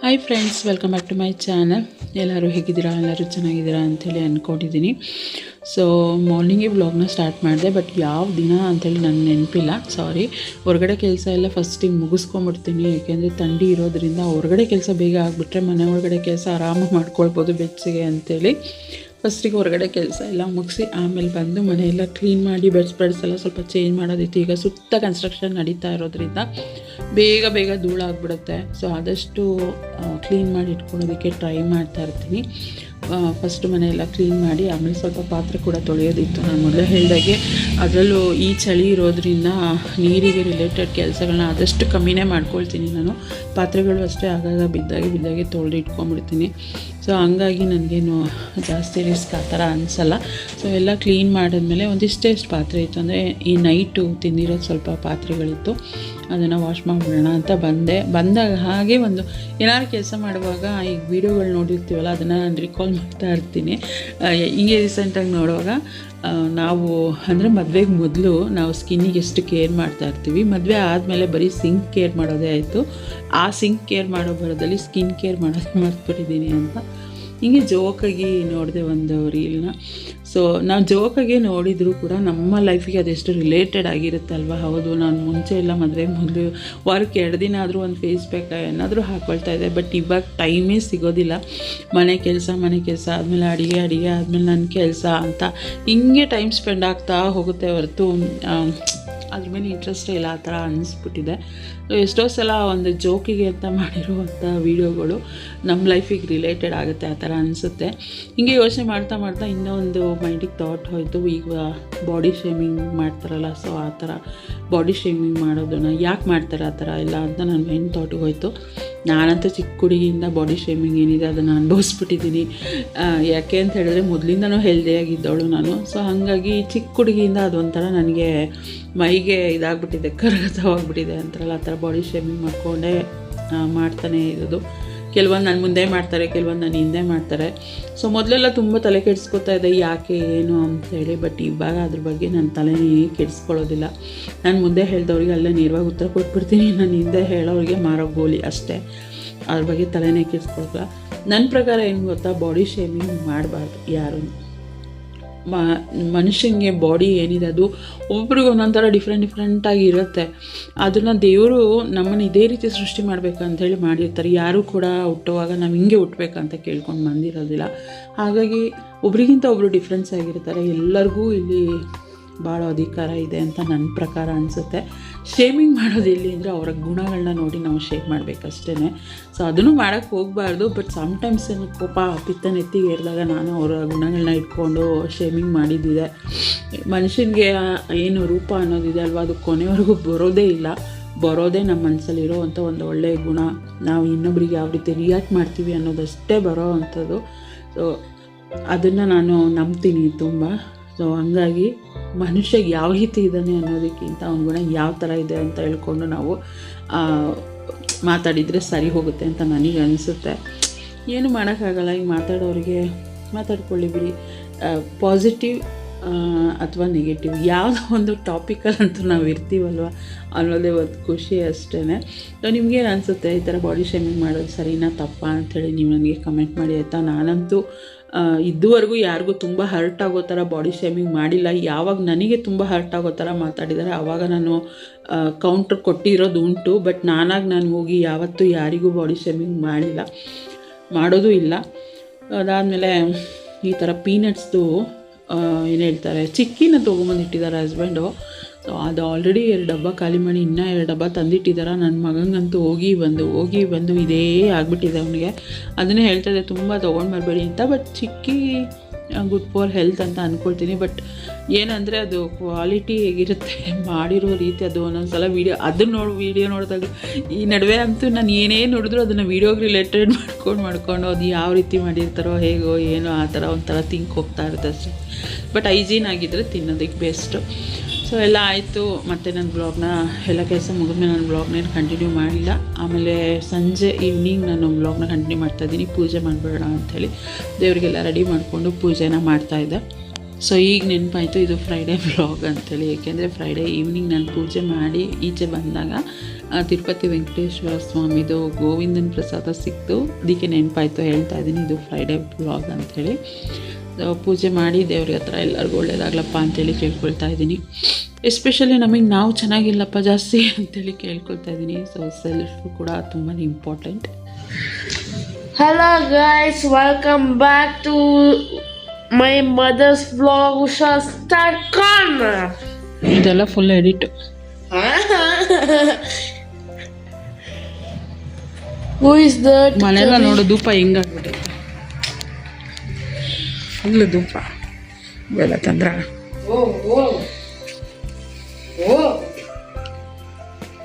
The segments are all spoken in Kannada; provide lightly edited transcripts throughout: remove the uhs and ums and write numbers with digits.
Hi friends, welcome back to my channel. ಎಲ್ಲರೂ ಹೇಗಿದ್ದೀರಾ? ಎಲ್ಲರೂ ಚೆನ್ನಾಗಿದ್ದೀರಾ ಅಂಥೇಳಿ ಅಂದ್ಕೊಂಡಿದ್ದೀನಿ. ಸೊ ಮಾರ್ನಿಂಗೇ ವ್ಲಾಗ್ನ ಸ್ಟಾರ್ಟ್ ಮಾಡಿದೆ, ಬಟ್ ಯಾವ ದಿನ ಅಂಥೇಳಿ ನನಗೆ ನೆನಪಿಲ್ಲ, ಸಾರಿ. ಹೊರಗಡೆ ಕೆಲಸ ಎಲ್ಲ ಫಸ್ಟಿಗೆ ಮುಗಿಸ್ಕೊಂಬಿಡ್ತೀನಿ, ಯಾಕೆಂದರೆ ಥಂಡಿ ಇರೋದ್ರಿಂದ ಹೊರಗಡೆ ಕೆಲಸ ಬೇಗ ಆಗಿಬಿಟ್ರೆ ಮನೆ ಒಳಗಡೆ ಕೆಲಸ ಆರಾಮಾಗಿ ಮಾಡ್ಕೊಳ್ಬೋದು ಬೆಚ್ಚಗೆ ಅಂಥೇಳಿ ಫಸ್ಟಿಗೆ ಹೊರಗಡೆ ಕೆಲಸ ಎಲ್ಲ ಮುಗಿಸಿ ಆಮೇಲೆ ಬಂದು ಮನೆಯೆಲ್ಲ ಕ್ಲೀನ್ ಮಾಡಿ ಬೆಡ್ಸ್ ಎಲ್ಲ ಸ್ವಲ್ಪ ಚೇಂಜ್ ಮಾಡೋದಿತ್ತು. ಈಗ ಸುತ್ತ ಕನ್ಸ್ಟ್ರಕ್ಷನ್ ನಡೀತಾ ಇರೋದ್ರಿಂದ ಬೇಗ ಧೂಳಾಗ್ಬಿಡುತ್ತೆ. ಸೊ ಆದಷ್ಟು ಕ್ಲೀನ್ ಮಾಡಿ ಇಟ್ಕೊಳ್ಳೋದಕ್ಕೆ ಟ್ರೈ ಮಾಡ್ತಾ ಇರ್ತೀನಿ. ಫಸ್ಟ್ ಮನೆಯೆಲ್ಲ ಕ್ಲೀನ್ ಮಾಡಿ ಆಮೇಲೆ ಸ್ವಲ್ಪ ಪಾತ್ರೆ ಕೂಡ ತೊಳೆಯೋದಿತ್ತು. ನಾನು ಮೊದಲೇ ಹೇಳಿದಾಗೆ ಅದರಲ್ಲೂ ಈ ಚಳಿ ಇರೋದ್ರಿಂದ ನೀರಿಗೆ ರಿಲೇಟೆಡ್ ಕೆಲಸಗಳನ್ನ ಆದಷ್ಟು ಕಮ್ಮಿನೇ ಮಾಡ್ಕೊಳ್ತೀನಿ ನಾನು. ಪಾತ್ರೆಗಳು ಅಷ್ಟೇ ಆಗಾಗ ಬಿದ್ದಾಗೆ ತೊಳೆದು ಇಟ್ಕೊಂಡ್ಬಿಡ್ತೀನಿ. ಸೊ ಹಂಗಾಗಿ ನನಗೇನು ಜಾಸ್ತಿ ರಿಸ್ಕ್ ಆ ಥರ ಅನಿಸಲ್ಲ. ಸೊ ಎಲ್ಲ ಕ್ಲೀನ್ ಮಾಡಿದ್ಮೇಲೆ ಒಂದಿಷ್ಟು ಪಾತ್ರೆ ಇತ್ತು, ಅಂದರೆ ಈ ನೈಟು ತಿಂದಿರೋದು ಸ್ವಲ್ಪ ಪಾತ್ರೆಗಳಿತ್ತು, ಅದನ್ನು ವಾಶ್ ಮಾಡಿಬಿಡೋಣ ಅಂತ ಬಂದಾಗ ಹಾಗೆ ಒಂದು ಏನಾದ್ರು ಕೆಲಸ ಮಾಡುವಾಗ ಈ ವಿಡಿಯೋಗಳು ನೋಡಿರ್ತೀವಲ್ಲ ಅದನ್ನು ನಾನು ರಿಕಾಲ್ ಮಾಡ್ತಾ ಇರ್ತೀನಿ. ಹಿಂಗೆ ರೀಸೆಂಟಾಗಿ ನೋಡುವಾಗ ನಾವು ಅಂದರೆ ಮದುವೆಗೆ ಮೊದಲು ನಾವು ಸ್ಕಿನ್ನಿಗೆ ಎಷ್ಟು ಕೇರ್ ಮಾಡ್ತಾ ಇರ್ತೀವಿ, ಮದುವೆ ಆದಮೇಲೆ ಬರೀ ಸಿಂಕ್ ಕೇರ್ ಮಾಡೋದೇ ಆಯಿತು. ಆ ಸಿಂಕ್ ಕೇರ್ ಮಾಡೋ ಬರೋದಲ್ಲಿ ಸ್ಕಿನ್ ಕೇರ್ ಮಾಡೋದೇ ಮರ್ತ್ಬಿಟ್ಟಿದ್ದೀನಿ ಅಂತ ಹಿಂಗೆ ಜೋಕಾಗಿ ನೋಡಿದೆ ಒಂದು ರೀಲ್ನ. ಸೊ ನಾವು ಜೋಕಾಗೆ ನೋಡಿದರೂ ಕೂಡ ನಮ್ಮ ಲೈಫಿಗೆ ಅದೆಷ್ಟು ರಿಲೇಟೆಡ್ ಆಗಿರುತ್ತಲ್ವ. ಹೌದು, ನಾನು ಮುಂಚೆ ಎಲ್ಲ ಮದುವೆಗೆ ಮೊದಲು ವಾರಕ್ಕೆ 2 ದಿನ ಆದರೂ ಒಂದು ಫೇಸ್ ಪ್ಯಾಕ್ ಏನಾದರೂ ಹಾಕ್ಕೊಳ್ತಾ ಇದ್ದೆ. ಬಟ್ ಇವಾಗ ಟೈಮೇ ಸಿಗೋದಿಲ್ಲ. ಮನೆ ಕೆಲಸ ಆದಮೇಲೆ ಅಡುಗೆ ಆದಮೇಲೆ ನನ್ನ ಕೆಲಸ ಅಂತ ಹಿಂಗೆ ಟೈಮ್ ಸ್ಪೆಂಡ್ ಆಗ್ತಾ ಹೋಗುತ್ತೆ ಹೊರತು ಅದ್ರ ಮೇಲೆ ಇಂಟ್ರೆಸ್ಟೇ ಇಲ್ಲ, ಆ ಥರ ಅನ್ನಿಸ್ಬಿಟ್ಟಿದೆ. ಎಷ್ಟೋ ಸಲ ಒಂದು ಜೋಕಿಗೆ ಅಂತ ಮಾಡಿರುವಂಥ ವೀಡಿಯೋಗಳು ನಮ್ಮ ಲೈಫಿಗೆ ರಿಲೇಟೆಡ್ ಆಗುತ್ತೆ, ಆ ಥರ ಅನಿಸುತ್ತೆ. ಹಿಂಗೆ ಯೋಚನೆ ಮಾಡ್ತಾ ಇನ್ನೂ ಒಂದು ಮೈಂಡಿಗೆ ಥಾಟ್ ಹೋಯಿತು. ಈಗ ಬಾಡಿ ಶೇಮಿಂಗ್ ಮಾಡ್ತಾರಲ್ಲ, ಸೊ ಆ ಥರ ಬಾಡಿ ಶೇಮಿಂಗ್ ಮಾಡೋದನ್ನು ಯಾಕೆ ಮಾಡ್ತಾರೆ ಆ ಥರ ಎಲ್ಲ ಅಂತ ನನ್ನ ಮೈಂಡ್ ಥಾಟಿಗೆ ಹೋಯಿತು. ನಾನಂತೂ ಚಿಕ್ಕ ಹುಡುಗಿಯಿಂದ ಬಾಡಿ ಶೇಮಿಂಗ್ ಏನಿದೆ ಅದನ್ನು ಅನುಭವಿಸ್ಬಿಟ್ಟಿದ್ದೀನಿ. ಯಾಕೆ ಅಂತ ಹೇಳಿದ್ರೆ ಮೊದಲಿಂದನೂ ಹೆಲ್ದಿಯಾಗಿದ್ದವಳು ನಾನು. ಸೊ ಹಾಗಾಗಿ ಚಿಕ್ಕ ಹುಡುಗಿಯಿಂದ ಅದೊಂಥರ ನನಗೆ ಮೈಗೆ ಇದಾಗ್ಬಿಟ್ಟಿದೆ, ಕರಗತವಾಗ್ಬಿಟ್ಟಿದೆ ಅಂತಾರಲ್ಲ, ಆ ಥರ ಬಾಡಿ ಶೇಮಿಂಗ್ ಮಾಡಿಕೊಂಡೇ ಮಾಡ್ತಾನೆ ಇರೋದು. ಕೆಲವೊಂದು ನನ್ನ ಮುಂದೆ ಮಾಡ್ತಾರೆ, ಕೆಲವೊಂದು ನನ್ನ ಹಿಂದೆ ಮಾಡ್ತಾರೆ. ಸೊ ಮೊದಲೆಲ್ಲ ತುಂಬ ತಲೆ ಕೆಡಿಸ್ಕೊತಾ ಇದೆ ಯಾಕೆ ಏನು ಅಂಥೇಳಿ. ಬಟ್ ಇವಾಗ ಅದ್ರ ಬಗ್ಗೆ ನನ್ನ ತಲೆನೇ ಕೆಡಿಸ್ಕೊಳ್ಳೋದಿಲ್ಲ. ನಾನು ಮುಂದೆ ಹೇಳಿದವ್ರಿಗೆ ಅಲ್ಲೇ ನೇರವಾಗಿ ಉತ್ತರ ಕೊಟ್ಬಿಡ್ತೀನಿ, ನಾನು ಹಿಂದೆ ಹೇಳೋರಿಗೆ ಮಾರೋ ಗೋಲಿ ಅಷ್ಟೇ. ಅದ್ರ ಬಗ್ಗೆ ತಲೆನೇ ಕೆಡಿಸ್ಕೊಳಲ್ಲ. ನನ್ನ ಪ್ರಕಾರ ಏನು ಗೊತ್ತಾ, ಬಾಡಿ ಶೇಮಿಂಗ್ ಮಾಡಬಾರ್ದು ಯಾರೂ. ಮನುಷ್ಯನಿಗೆ ಬಾಡಿ ಏನಿದೆ ಅದು ಒಬ್ಬೊಬ್ರಿಗೆ ಒಂದೊಂಥರ ಡಿಫ್ರೆಂಟಾಗಿ ಇರುತ್ತೆ. ಅದನ್ನು ದೇವರು ನಮ್ಮನ್ನು ಇದೇ ರೀತಿ ಸೃಷ್ಟಿ ಮಾಡಬೇಕಂಥೇಳಿ ಮಾಡಿರ್ತಾರೆ. ಯಾರೂ ಕೂಡ ಹುಟ್ಟುವಾಗ ನಾವು ಹಿಂಗೆ ಹುಟ್ಟಬೇಕಂತ ಕೇಳ್ಕೊಂಡು ಬಂದಿರೋದಿಲ್ಲ. ಹಾಗಾಗಿ ಒಬ್ರಿಗಿಂತ ಒಬ್ಬರು ಡಿಫ್ರೆನ್ಸ್ ಆಗಿರ್ತಾರೆ. ಎಲ್ಲರಿಗೂ ಇಲ್ಲಿ ಭಾಳ ಅಧಿಕಾರ ಇದೆ ಅಂತ ನನ್ನ ಪ್ರಕಾರ ಅನಿಸುತ್ತೆ. ಶೇಮಿಂಗ್ ಮಾಡೋದು ಎಲ್ಲಿ ಅಂದರೆ ಅವರ ಗುಣಗಳನ್ನ ನೋಡಿ ನಾವು ಶೇಮ್ ಮಾಡಬೇಕಷ್ಟೇ. ಸೊ ಅದನ್ನು ಮಾಡೋಕ್ಕೆ ಹೋಗಬಾರ್ದು. ಬಟ್ ಸಮ್ಟೈಮ್ಸ್ ಕೋಪ ಪಿತ್ತ ನೆತ್ತಿಗೆ ಏರಿದಾಗ ನಾನು ಅವರ ಗುಣಗಳನ್ನ ಇಟ್ಕೊಂಡು ಶೇಮಿಂಗ್ ಮಾಡಿದ್ದಿದೆ. ಮನುಷ್ಯನಿಗೆ ಏನು ರೂಪ ಅನ್ನೋದಿದೆ ಅಲ್ವಾ, ಅದು ಕೊನೆವರೆಗೂ ಬರೋದೇ ನಮ್ಮ ಮನಸ್ಸಲ್ಲಿರೋ ಅಂಥ ಒಂದು ಒಳ್ಳೆಯ ಗುಣ. ನಾವು ಇನ್ನೊಬ್ಬರಿಗೆ ಯಾವ ರೀತಿ ರಿಯಾಕ್ಟ್ ಮಾಡ್ತೀವಿ ಅನ್ನೋದಷ್ಟೇ ಬರೋ ಅಂಥದ್ದು. ಸೊ ಅದನ್ನು ನಾನು ನಂಬ್ತೀನಿ ತುಂಬ. ಸೊ ಹಂಗಾಗಿ ಮನುಷ್ಯ ಯಾವ ರೀತಿ ಇದ್ದಾನೆ ಅನ್ನೋದಕ್ಕಿಂತ ಅವನ ಗುಣ ಯಾವ ಥರ ಇದೆ ಅಂತ ಹೇಳ್ಕೊಂಡು ನಾವು ಮಾತಾಡಿದರೆ ಸರಿ ಹೋಗುತ್ತೆ ಅಂತ ನನಗೆ ಅನಿಸುತ್ತೆ. ಏನು ಮಾಡೋಕ್ಕಾಗಲ್ಲ. ಈಗ ಮಾತಾಡೋರಿಗೆ ಮಾತಾಡ್ಕೊಳ್ಳಿ ಬಿಡಿ. ಪಾಸಿಟಿವ್ ಅಥವಾ ನೆಗೆಟಿವ್ ಯಾವುದೋ ಒಂದು ಟಾಪಿಕಲ್ಲಂತೂ ನಾವು ಇರ್ತೀವಲ್ವ ಅನ್ನೋದೇ ಒಂದು ಖುಷಿ ಅಷ್ಟೇ. ಸೊ ನಿಮಗೇನು ಅನಿಸುತ್ತೆ ಈ ಥರ ಬಾಡಿ ಶೇಮಿಂಗ್ ಮಾಡೋದು ಸರಿನಾ ತಪ್ಪಾ ಅಂಥೇಳಿ ನೀವು ನನಗೆ ಕಮೆಂಟ್ ಮಾಡಿ ಆಯಿತಾ. ನಾನಂತೂ ಇದುವರೆಗೂ ಯಾರಿಗೂ ತುಂಬ ಹರ್ಟ್ ಆಗೋ ಥರ ಬಾಡಿ ಶೇಮಿಂಗ್ ಮಾಡಿಲ್ಲ. ಯಾವಾಗ ನನಗೆ ತುಂಬ ಹರ್ಟ್ ಆಗೋ ಥರ ಮಾತಾಡಿದ್ದಾರೆ ಆವಾಗ ನಾನು ಕೌಂಟ್ರ್ ಕೊಟ್ಟಿರೋದು ಉಂಟು. ಬಟ್ ನಾನು ಹೋಗಿ ಯಾವತ್ತೂ ಯಾರಿಗೂ ಬಾಡಿ ಶೇಮಿಂಗ್ ಮಾಡೋದು ಇಲ್ಲ. ಅದಾದಮೇಲೆ ಈ ಥರ ಪೀನಟ್ಸ್ದು ಏನು ಹೇಳ್ತಾರೆ ಚಿಕ್ಕಿನ ತೊಗೊಂಬಂದಿಟ್ಟಿದ್ದಾರೆ ಹಸ್ಬೆಂಡು. ಸೊ ಅದು ಆಲ್ರೆಡಿ 2 ಡಬ್ಬ ಖಾಲಿ ಮಾಡಿ ಇನ್ನೂ 2 ಡಬ್ಬ ತಂದಿಟ್ಟಿದ್ದಾರೆ. ನನ್ನ ಮಗನಿಗಂತೂ ಹೋಗಿ ಬಂದು ಇದೇ ಆಗಿಬಿಟ್ಟಿದೆ ಅವನಿಗೆ. ಅದನ್ನೇ ಹೇಳ್ತಾಯಿದ್ದೆ ತುಂಬ ತೊಗೊಂಡು ಬರಬೇಡಿ ಅಂತ. But chikki good for health ಅಂತ ಅಂದ್ಕೊಳ್ತೀನಿ. ಬಟ್ ಏನಂದರೆ ಅದು ಕ್ವಾಲಿಟಿ ಹೇಗಿರುತ್ತೆ ಮಾಡಿರೋ ರೀತಿ, ಅದು ಒಂದೊಂದು ಸಲ ವೀಡಿಯೋ ನೋಡಿದಾಗ ಈ ನಡುವೆ ಅಂತೂ ನಾನು ಏನೇ ನೋಡಿದ್ರು ಅದನ್ನು ವೀಡಿಯೋಗೆ ರಿಲೇಟೆಡ್ ಮಾಡ್ಕೊಂಡು ಅದು ಯಾವ ರೀತಿ ಮಾಡಿರ್ತಾರೋ ಹೇಗೋ ಏನೋ ಆ ಥರ ಒಂಥರ ತಿಂಕ್ ಹೋಗ್ತಾ ಇರುತ್ತೆ ಅಷ್ಟೇ. ಬಟ್ ಹೈಜೀನ್ ಆಗಿದ್ದರೆ ತಿನ್ನೋದಕ್ಕೆ ಬೆಸ್ಟು. ಸೊ ಎಲ್ಲ ಆಯಿತು. ಮತ್ತು ನನ್ನ ಬ್ಲಾಗ್ನ ಎಲ್ಲ ಕೆಲಸ ಮುಗಿದ್ಮೇಲೆ ನನ್ನ ಬ್ಲಾಗ್ನೇನು ಕಂಟಿನ್ಯೂ ಮಾಡಿಲ್ಲ. ಆಮೇಲೆ ಸಂಜೆ ಈವ್ನಿಂಗ್ ನಾನು ಬ್ಲಾಗ್ನ ಕಂಟಿನ್ಯೂ ಮಾಡ್ತಾಯಿದ್ದೀನಿ. ಪೂಜೆ ಮಾಡಿಬಿಡೋಣ ಅಂಥೇಳಿ ದೇವರಿಗೆಲ್ಲ ರೆಡಿ ಮಾಡಿಕೊಂಡು ಪೂಜೆನ ಮಾಡ್ತಾಯಿದ್ದೆ. ಸೊ ಈಗ ನೆನಪಾಯಿತು ಇದು ಫ್ರೈಡೇ ವ್ಲಾಗ್ ಅಂತೇಳಿ. ಏಕೆಂದರೆ ಫ್ರೈಡೇ ಈವ್ನಿಂಗ್ ನಾನು ಪೂಜೆ ಮಾಡಿ ಈಚೆ ಬಂದಾಗ ತಿರುಪತಿ ವೆಂಕಟೇಶ್ವರ ಸ್ವಾಮಿದು ಗೋವಿಂದನ ಪ್ರಸಾದ ಸಿಕ್ತು. ಅದಕ್ಕೆ ನೆನಪಾಯಿತು, ಹೇಳ್ತಾ ಇದ್ದೀನಿ ಇದು ಫ್ರೈಡೇ ವ್ಲಾಗ್ ಅಂಥೇಳಿ. ಪೂಜೆ ಮಾಡಿ ದೇವ್ರ ಹತ್ರ ಎಲ್ಲರಿಗೂ ಒಳ್ಳೇದಾಗ್ಲಪ್ಪ ಅಂತೇಳಿ ಕೇಳ್ಕೊಳ್ತಾ ಇದ್ದೀನಿ. ಎಸ್ಪೆಷಲಿ ನಾವು ಚೆನ್ನಾಗಿಲ್ಲಪ್ಪ ಜಾಸ್ತಿ ಅಂತೇಳಿ ಕೇಳ್ಕೊಳ್ತಾ ಇದ್ದೀನಿ. ಸೊ ಸೆಲ್ಫ್ ಕೂಡ ತುಂಬಾ important. Hello guys, welcome back to my mother's vlog. Usha Star Corner. ಇದೆಲ್ಲ full edit. Who is that? ಮನೆಲ್ಲ ನೋಡು ಧೂಪ ಹೆಂಗಾಗ್ಬಿಟ್ಟೈತೆ. ಫುಲ್ ಧೂಪ ಇವೆಲ್ಲ ತಂದ್ರ.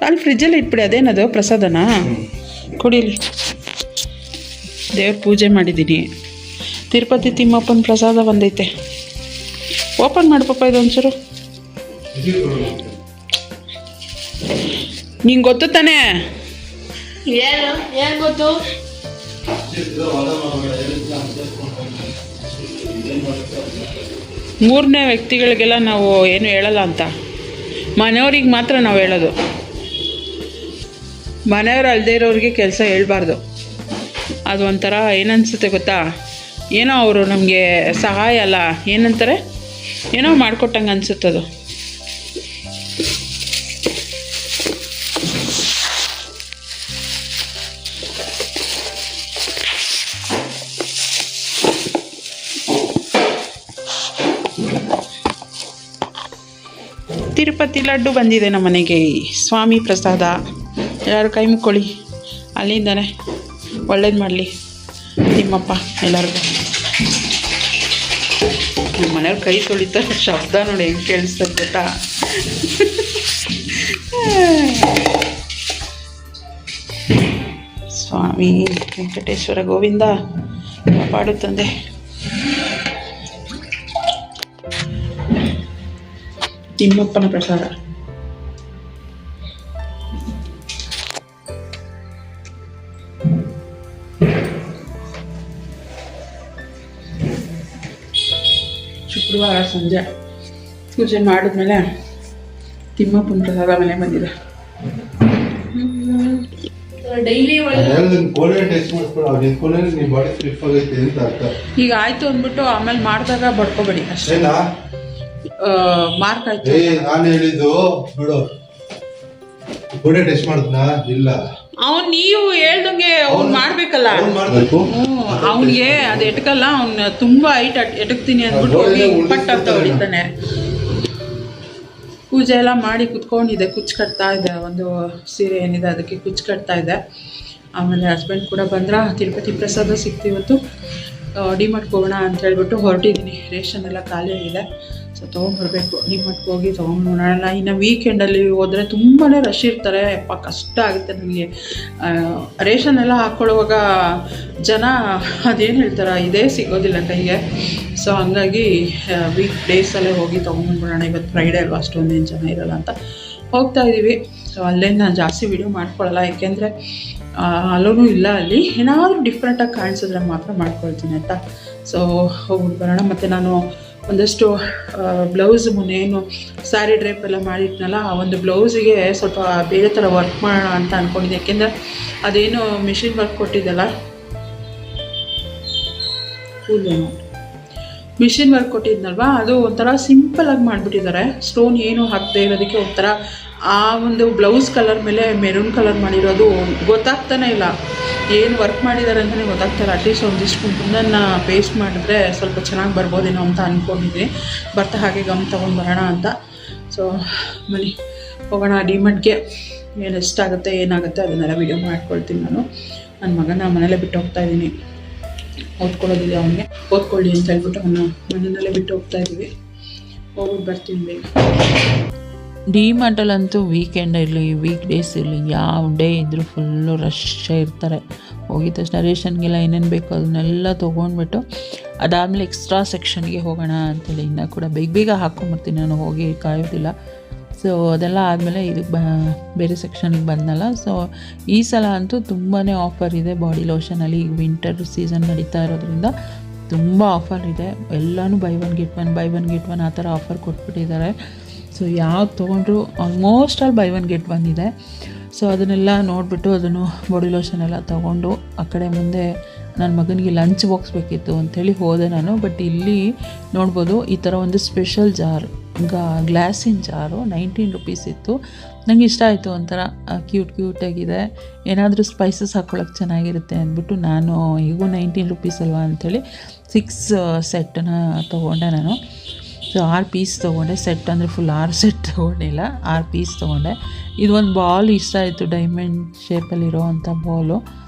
ಅಲ್ಲಿ ಫ್ರಿಜ್ಜಲ್ಲಿ ಇಟ್ಬಿಡಿ. ಅದೇನದು ಪ್ರಸಾದನ ಕುಡೀಲಿ. ದೇವ್ರ ಪೂಜೆ ಮಾಡಿದ್ದೀನಿ. ತಿರುಪತಿ ತಿಮ್ಮಪ್ಪನ ಪ್ರಸಾದ ಬಂದೈತೆ. ಓಪನ್ ಮಾಡ್ಪಪ್ಪ ಇದೊಂಚೂರು. ನಿಂಗೆ ಗೊತ್ತು ತಾನೇ? ಏನು ಗೊತ್ತು? ಮೂರನೇ ವ್ಯಕ್ತಿಗಳಿಗೆಲ್ಲ ನಾವು ಏನು ಹೇಳಲ್ಲ ಅಂತ, ಮನೆಯವ್ರಿಗೆ ಮಾತ್ರ ನಾವು ಹೇಳೋದು. ಮನೆಯವ್ರು ಅಲ್ಲದೆ ಇರೋರಿಗೆ ಕೆಲಸ ಹೇಳ್ಬಾರ್ದು. ಅದು ಒಂಥರ ಏನನ್ಸುತ್ತೆ ಗೊತ್ತಾ, ಏನೋ ಅವರು ನಮಗೆ ಸಹಾಯ ಅಲ್ಲ, ಏನಂತಾರೆ, ಏನೋ ಮಾಡಿಕೊಟ್ಟಂಗೆ ಅನಿಸುತ್ತದು. ತಿರುಪತಿ ಲಡ್ಡು ಬಂದಿದೆ ನಮ್ಮ ಮನೆಗೆ, ಸ್ವಾಮಿ ಪ್ರಸಾದ. ಎಲ್ಲರೂ ಕೈ ಮುಕ್ಕೊಳ್ಳಿ, ಅಲ್ಲಿಂದಾನೆ ಒಳ್ಳೇದು ಮಾಡಲಿ ತಿಮ್ಮಪ್ಪ ಎಲ್ಲರಿಗೂ. ನಮ್ಮ ಮನೆಯವ್ರು ಕೈ ತೊಳಿತಾರೆ, ಶಬ್ದ ನೋಡಿ ಹೆಂಗೆ ಕೇಳಿಸ್ತದೆ ಗೊತ್ತಾ. ಸ್ವಾಮಿ ವೆಂಕಟೇಶ್ವರ ಗೋವಿಂದ ಕಾಪಾಡು ತಂದೆ. ತಿಮ್ಮಪ್ಪನ ಪ್ರಸಾದ. ಶುಕ್ರವಾರ ಸಂಜೆ ಪೂಜೆ ಮಾಡಿದ್ಮೇಲೆ ತಿಮ್ಮಪ್ಪನ ಪ್ರಸಾದ ಮನೆ ಬಂದಿದೆ. ಡೈಲಿ ಈಗ ಆಯ್ತು ಅಂದ್ಬಿಟ್ಟು ಆಮೇಲೆ ಮಾಡಿದಾಗ ಬಡ್ಕೋಬೇಡಿ ಅಷ್ಟೇ. ಮಾರ್ಕ್ ಆಯ್ತು. ನಾನು ಹೇಳಿದ್ದು ಬಿಡು, ಗೋಡೆ ಟೆಸ್ಟ್ ಮಾಡಿದ್ನಾ? ಇಲ್ಲ, ಅವ್ನು ನೀವು ಹೇಳ್ದಂಗೆ ಅವ್ನು ಮಾಡ್ಬೇಕಲ್ಲ. ಅವನಿಗೆ ಅದು ಎಟ್ಕಲ್ಲ, ಅವ್ನು ತುಂಬಾ ಹೈಟ್ ಎಟಕ್ತೀನಿ ಅಂದ್ಬಿಟ್ಟು ಹೋಗಿ ಪಟ್ ಅಂತ ಹೊಡಿತಾನೆ. ಪೂಜೆ ಎಲ್ಲ ಮಾಡಿ ಕುತ್ಕೊಂಡಿದ್ದೆ, ಕುಚ್ಚು ಕಟ್ತಾ ಇದೆ. ಒಂದು ಸೀರೆ ಏನಿದೆ ಅದಕ್ಕೆ ಕುಚ್ಚು ಕಟ್ತಾ ಇದೆ. ಆಮೇಲೆ ಹಸ್ಬೆಂಡ್ ಕೂಡ ಬಂದ್ರ. ತಿರುಪತಿ ಪ್ರಸಾದ ಸಿಕ್ತು ಇವತ್ತು. ಡಿಮಾರ್ಟ್ಗೆ ಹೋಗೋಣ ಅಂತ ಹೇಳ್ಬಿಟ್ಟು ಹೊರಟಿದ್ದೀನಿ. ರೇಷನ್ ಎಲ್ಲ ಖಾಲಿ ಆಗಿದೆ, ಸೊ ತೊಗೊಂಡ್ಬರ್ಬೇಕು. ಡಿಮಾರ್ಟ್ಗೆ ಹೋಗಿ ತೊಗೊಂಡ್ಬರೋಣ. ಇನ್ನು ವೀಕೆಂಡಲ್ಲಿ ಹೋದರೆ ತುಂಬಾ ರಶ್ ಇರ್ತಾರೆ. ಯಪ್ಪ ಕಷ್ಟ ಆಗುತ್ತೆ ನನಗೆ. ರೇಷನ್ ಎಲ್ಲ ಹಾಕ್ಕೊಳ್ಳುವಾಗ ಜನ ಅದೇನು ಹೇಳ್ತಾರೆ, ಇದೇ ಸಿಗೋದಿಲ್ಲ ಕೈಗೆ. ಸೊ ಹಂಗಾಗಿ ವೀಕ್ ಡೇಸಲ್ಲೇ ಹೋಗಿ ತೊಗೊಂಡ್ಬರೋಣ. ಇವತ್ತು ಫ್ರೈಡೇ ಅಲ್ವಾ, ಅಷ್ಟೊಂದೇನು ಜನ ಇರೋಲ್ಲ ಅಂತ ಹೋಗ್ತಾ ಇದ್ದೀವಿ. ಸೊ ಅಲ್ಲೇ ನಾನು ಜಾಸ್ತಿ ವೀಡಿಯೋ ಮಾಡ್ಕೊಳ್ಳಲ್ಲ, ಯಾಕೆಂದರೆ ಅಲ್ಲೂ ಇಲ್ಲ. ಅಲ್ಲಿ ಏನಾದರೂ ಡಿಫ್ರೆಂಟಾಗಿ ಕಾಣಿಸಿದ್ರೆ ಮಾತ್ರ ಮಾಡ್ಕೊಳ್ತೀನಿ ಆಯಿತಾ. ಸೊ ಹೋಗ್ಬಿಟ್ಟು ಬರೋಣ. ಮತ್ತು ನಾನು ಒಂದಷ್ಟು ಬ್ಲೌಸ್ ಮೊನ್ನೆ ಏನು ಸ್ಯಾರಿ ಡ್ರೇಪ್ ಎಲ್ಲ ಮಾಡಿಟ್ನಲ್ಲ, ಆ ಒಂದು ಬ್ಲೌಸಿಗೆ ಸ್ವಲ್ಪ ಬೇರೆ ಥರ ವರ್ಕ್ ಮಾಡೋಣ ಅಂತ ಅಂದ್ಕೊಂಡಿದ್ದೆ. ಯಾಕೆಂದರೆ ಅದೇನು ಮಿಷಿನ್ ವರ್ಕ್ ಕೊಟ್ಟಿದ್ದಲ್ಲ, ಕೂಲೇನು ಮಿಷಿನ್ ವರ್ಕ್ ಕೊಟ್ಟಿದ್ನಲ್ವ, ಅದು ಒಂಥರ ಸಿಂಪಲಾಗಿ ಮಾಡಿಬಿಟ್ಟಿದ್ದಾರೆ. ಸ್ಟೋನ್ ಏನು ಹಾಕದೇ ಇರೋದಕ್ಕೆ ಒಂಥರ ಆ ಒಂದು ಬ್ಲೌಸ್ ಕಲರ್ ಮೇಲೆ ಮೆರೂನ್ ಕಲರ್ ಮಾಡಿರೋದು ಗೊತ್ತಾಗ್ತಾನೆ ಇಲ್ಲ. ಏನು ವರ್ಕ್ ಮಾಡಿದ್ದಾರೆ ಅಂತಲೇ ಗೊತ್ತಾಗ್ತಾಯಿಲ್ಲ. ಅಟ್ಲೀಸ್ಟ್ ಒಂದಿಷ್ಟು ಕುಂಕುಮನ ಪೇಸ್ಟ್ ಮಾಡಿದ್ರೆ ಸ್ವಲ್ಪ ಚೆನ್ನಾಗಿ ಬರ್ಬೋದೇನೋ ಅಂತ ಅಂದ್ಕೊಂಡಿದ್ವಿ. ಬರ್ತಾ ಹಾಗೆ ಗಮ್ ತೊಗೊಂಡು ಬರೋಣ ಅಂತ. ಸೊ ಬನ್ನಿ ಹೋಗೋಣ ಡಿಮಾರ್ಟ್ಗೆ. ಏನು ಎಷ್ಟಾಗುತ್ತೆ ಏನಾಗುತ್ತೆ ಅದನ್ನೆಲ್ಲ ವೀಡಿಯೋ ಮಾಡ್ಕೊಳ್ತೀನಿ ನಾನು. ನನ್ನ ಮಗನ ಮನೇಲೇ ಬಿಟ್ಟು ಹೋಗ್ತಾಯಿದ್ದೀನಿ. ಓದ್ಕೊಳ್ಳೋದಿದೆ ಅವನಿಗೆ, ಓದ್ಕೊಳ್ಳಿ ಅಂತ ಹೇಳ್ಬಿಟ್ಟು ಅವನ್ನ ಮನೆಯಲ್ಲೇ ಬಿಟ್ಟು ಹೋಗ್ತಾಯಿದ್ದೀವಿ. ಹೋಗ್ಬಿಟ್ಟು ಬರ್ತೀನಿ ಬೇಗ. ಡಿಮಾರ್ಟಲ್ಲಂತೂ ವೀಕೆಂಡ್ ಇರಲಿ ವೀಕ್ ಡೇಸ್ ಇರಲಿ ಯಾವ ಡೇ ಇದ್ದರೂ ಫುಲ್ಲು ರಶ್ ಇರ್ತಾರೆ. ಹೋಗಿದ ತಕ್ಷಣ ರೇಷನ್ಗೆಲ್ಲ ಏನೇನು ಬೇಕೋ ಅದನ್ನೆಲ್ಲ ತೊಗೊಂಡ್ಬಿಟ್ಟು ಅದಾದಮೇಲೆ ಎಕ್ಸ್ಟ್ರಾ ಸೆಕ್ಷನ್ಗೆ ಹೋಗೋಣ ಅಂತೇಳಿ ಇನ್ನೂ ಕೂಡ ಬೇಗ ಹಾಕ್ಕೊಂಬರ್ತೀನಿ. ನಾನು ಹೋಗಿ ಕಾಯೋದಿಲ್ಲ. ಸೊ ಅದೆಲ್ಲ ಆದಮೇಲೆ ಇದಕ್ಕೆ ಬೇರೆ ಸೆಕ್ಷನಿಗೆ ಬಂದನಲ್ಲ. ಸೊ ಈ ಸಲ ಅಂತೂ ತುಂಬಾ ಆಫರ್ ಇದೆ ಬಾಡಿ ಲೋಷನಲ್ಲಿ. ಈಗ ವಿಂಟರ್ ಸೀಸನ್ ನಡೀತಾ ಇರೋದ್ರಿಂದ ತುಂಬ ಆಫರ್ ಇದೆ, ಎಲ್ಲನೂ ಬೈ ಒನ್ ಗೆಟ್ ಒನ್ ಆ ಥರ ಆಫರ್ ಕೊಟ್ಬಿಟ್ಟಿದ್ದಾರೆ. ಸೊ ಯಾವ್ದು ತೊಗೊಂಡ್ರು almost all by one get one ಇದೆ. ಸೊ ಅದನ್ನೆಲ್ಲ ನೋಡಿಬಿಟ್ಟು ಅದನ್ನು ಬಾಡಿ ಲೋಷನ್ ಎಲ್ಲ ತೊಗೊಂಡು ಆ ಕಡೆ ಮುಂದೆ ನನ್ನ ಮಗನಿಗೆ ಲಂಚ್ ಬಾಕ್ಸ್ ಬೇಕಿತ್ತು ಅಂಥೇಳಿ ಹೋದೆ ನಾನು. ಬಟ್ ಇಲ್ಲಿ ನೋಡ್ಬೋದು ಈ ಥರ ಒಂದು ಸ್ಪೆಷಲ್ ಜಾರ್, ಗ್ಲಾಸಿನ ಜಾರು 19 ರೂಪೀಸ್ ಇತ್ತು. ನನಗೆ ಇಷ್ಟ ಆಯಿತು, ಒಂಥರ ಕ್ಯೂಟಾಗಿದೆ, ಏನಾದರೂ ಸ್ಪೈಸಸ್ ಹಾಕ್ಕೊಳಕ್ಕೆ ಚೆನ್ನಾಗಿರುತ್ತೆ ಅಂದ್ಬಿಟ್ಟು ನಾನು ಈಗೂ 19 ರೂಪೀಸ್ ಅಲ್ವಾ ಅಂಥೇಳಿ 6 ಸೆಟ್ಟನ್ನು ತೊಗೊಂಡೆ ನಾನು. ಸೊ 6 ಪೀಸ್ ತೊಗೊಂಡೆ, ಸೆಟ್ ಅಂದರೆ ಫುಲ್ 6 ಸೆಟ್ ತೊಗೊಂಡಿಲ್ಲ, 6 ಪೀಸ್ ತೊಗೊಂಡೆ. ಇದೊಂದು ಬಾಲ್ ಇಷ್ಟ ಆಯಿತು, ಡೈಮಂಡ್ ಶೇಪಲ್ಲಿರೋ ಅಂಥ ಬಾಲು.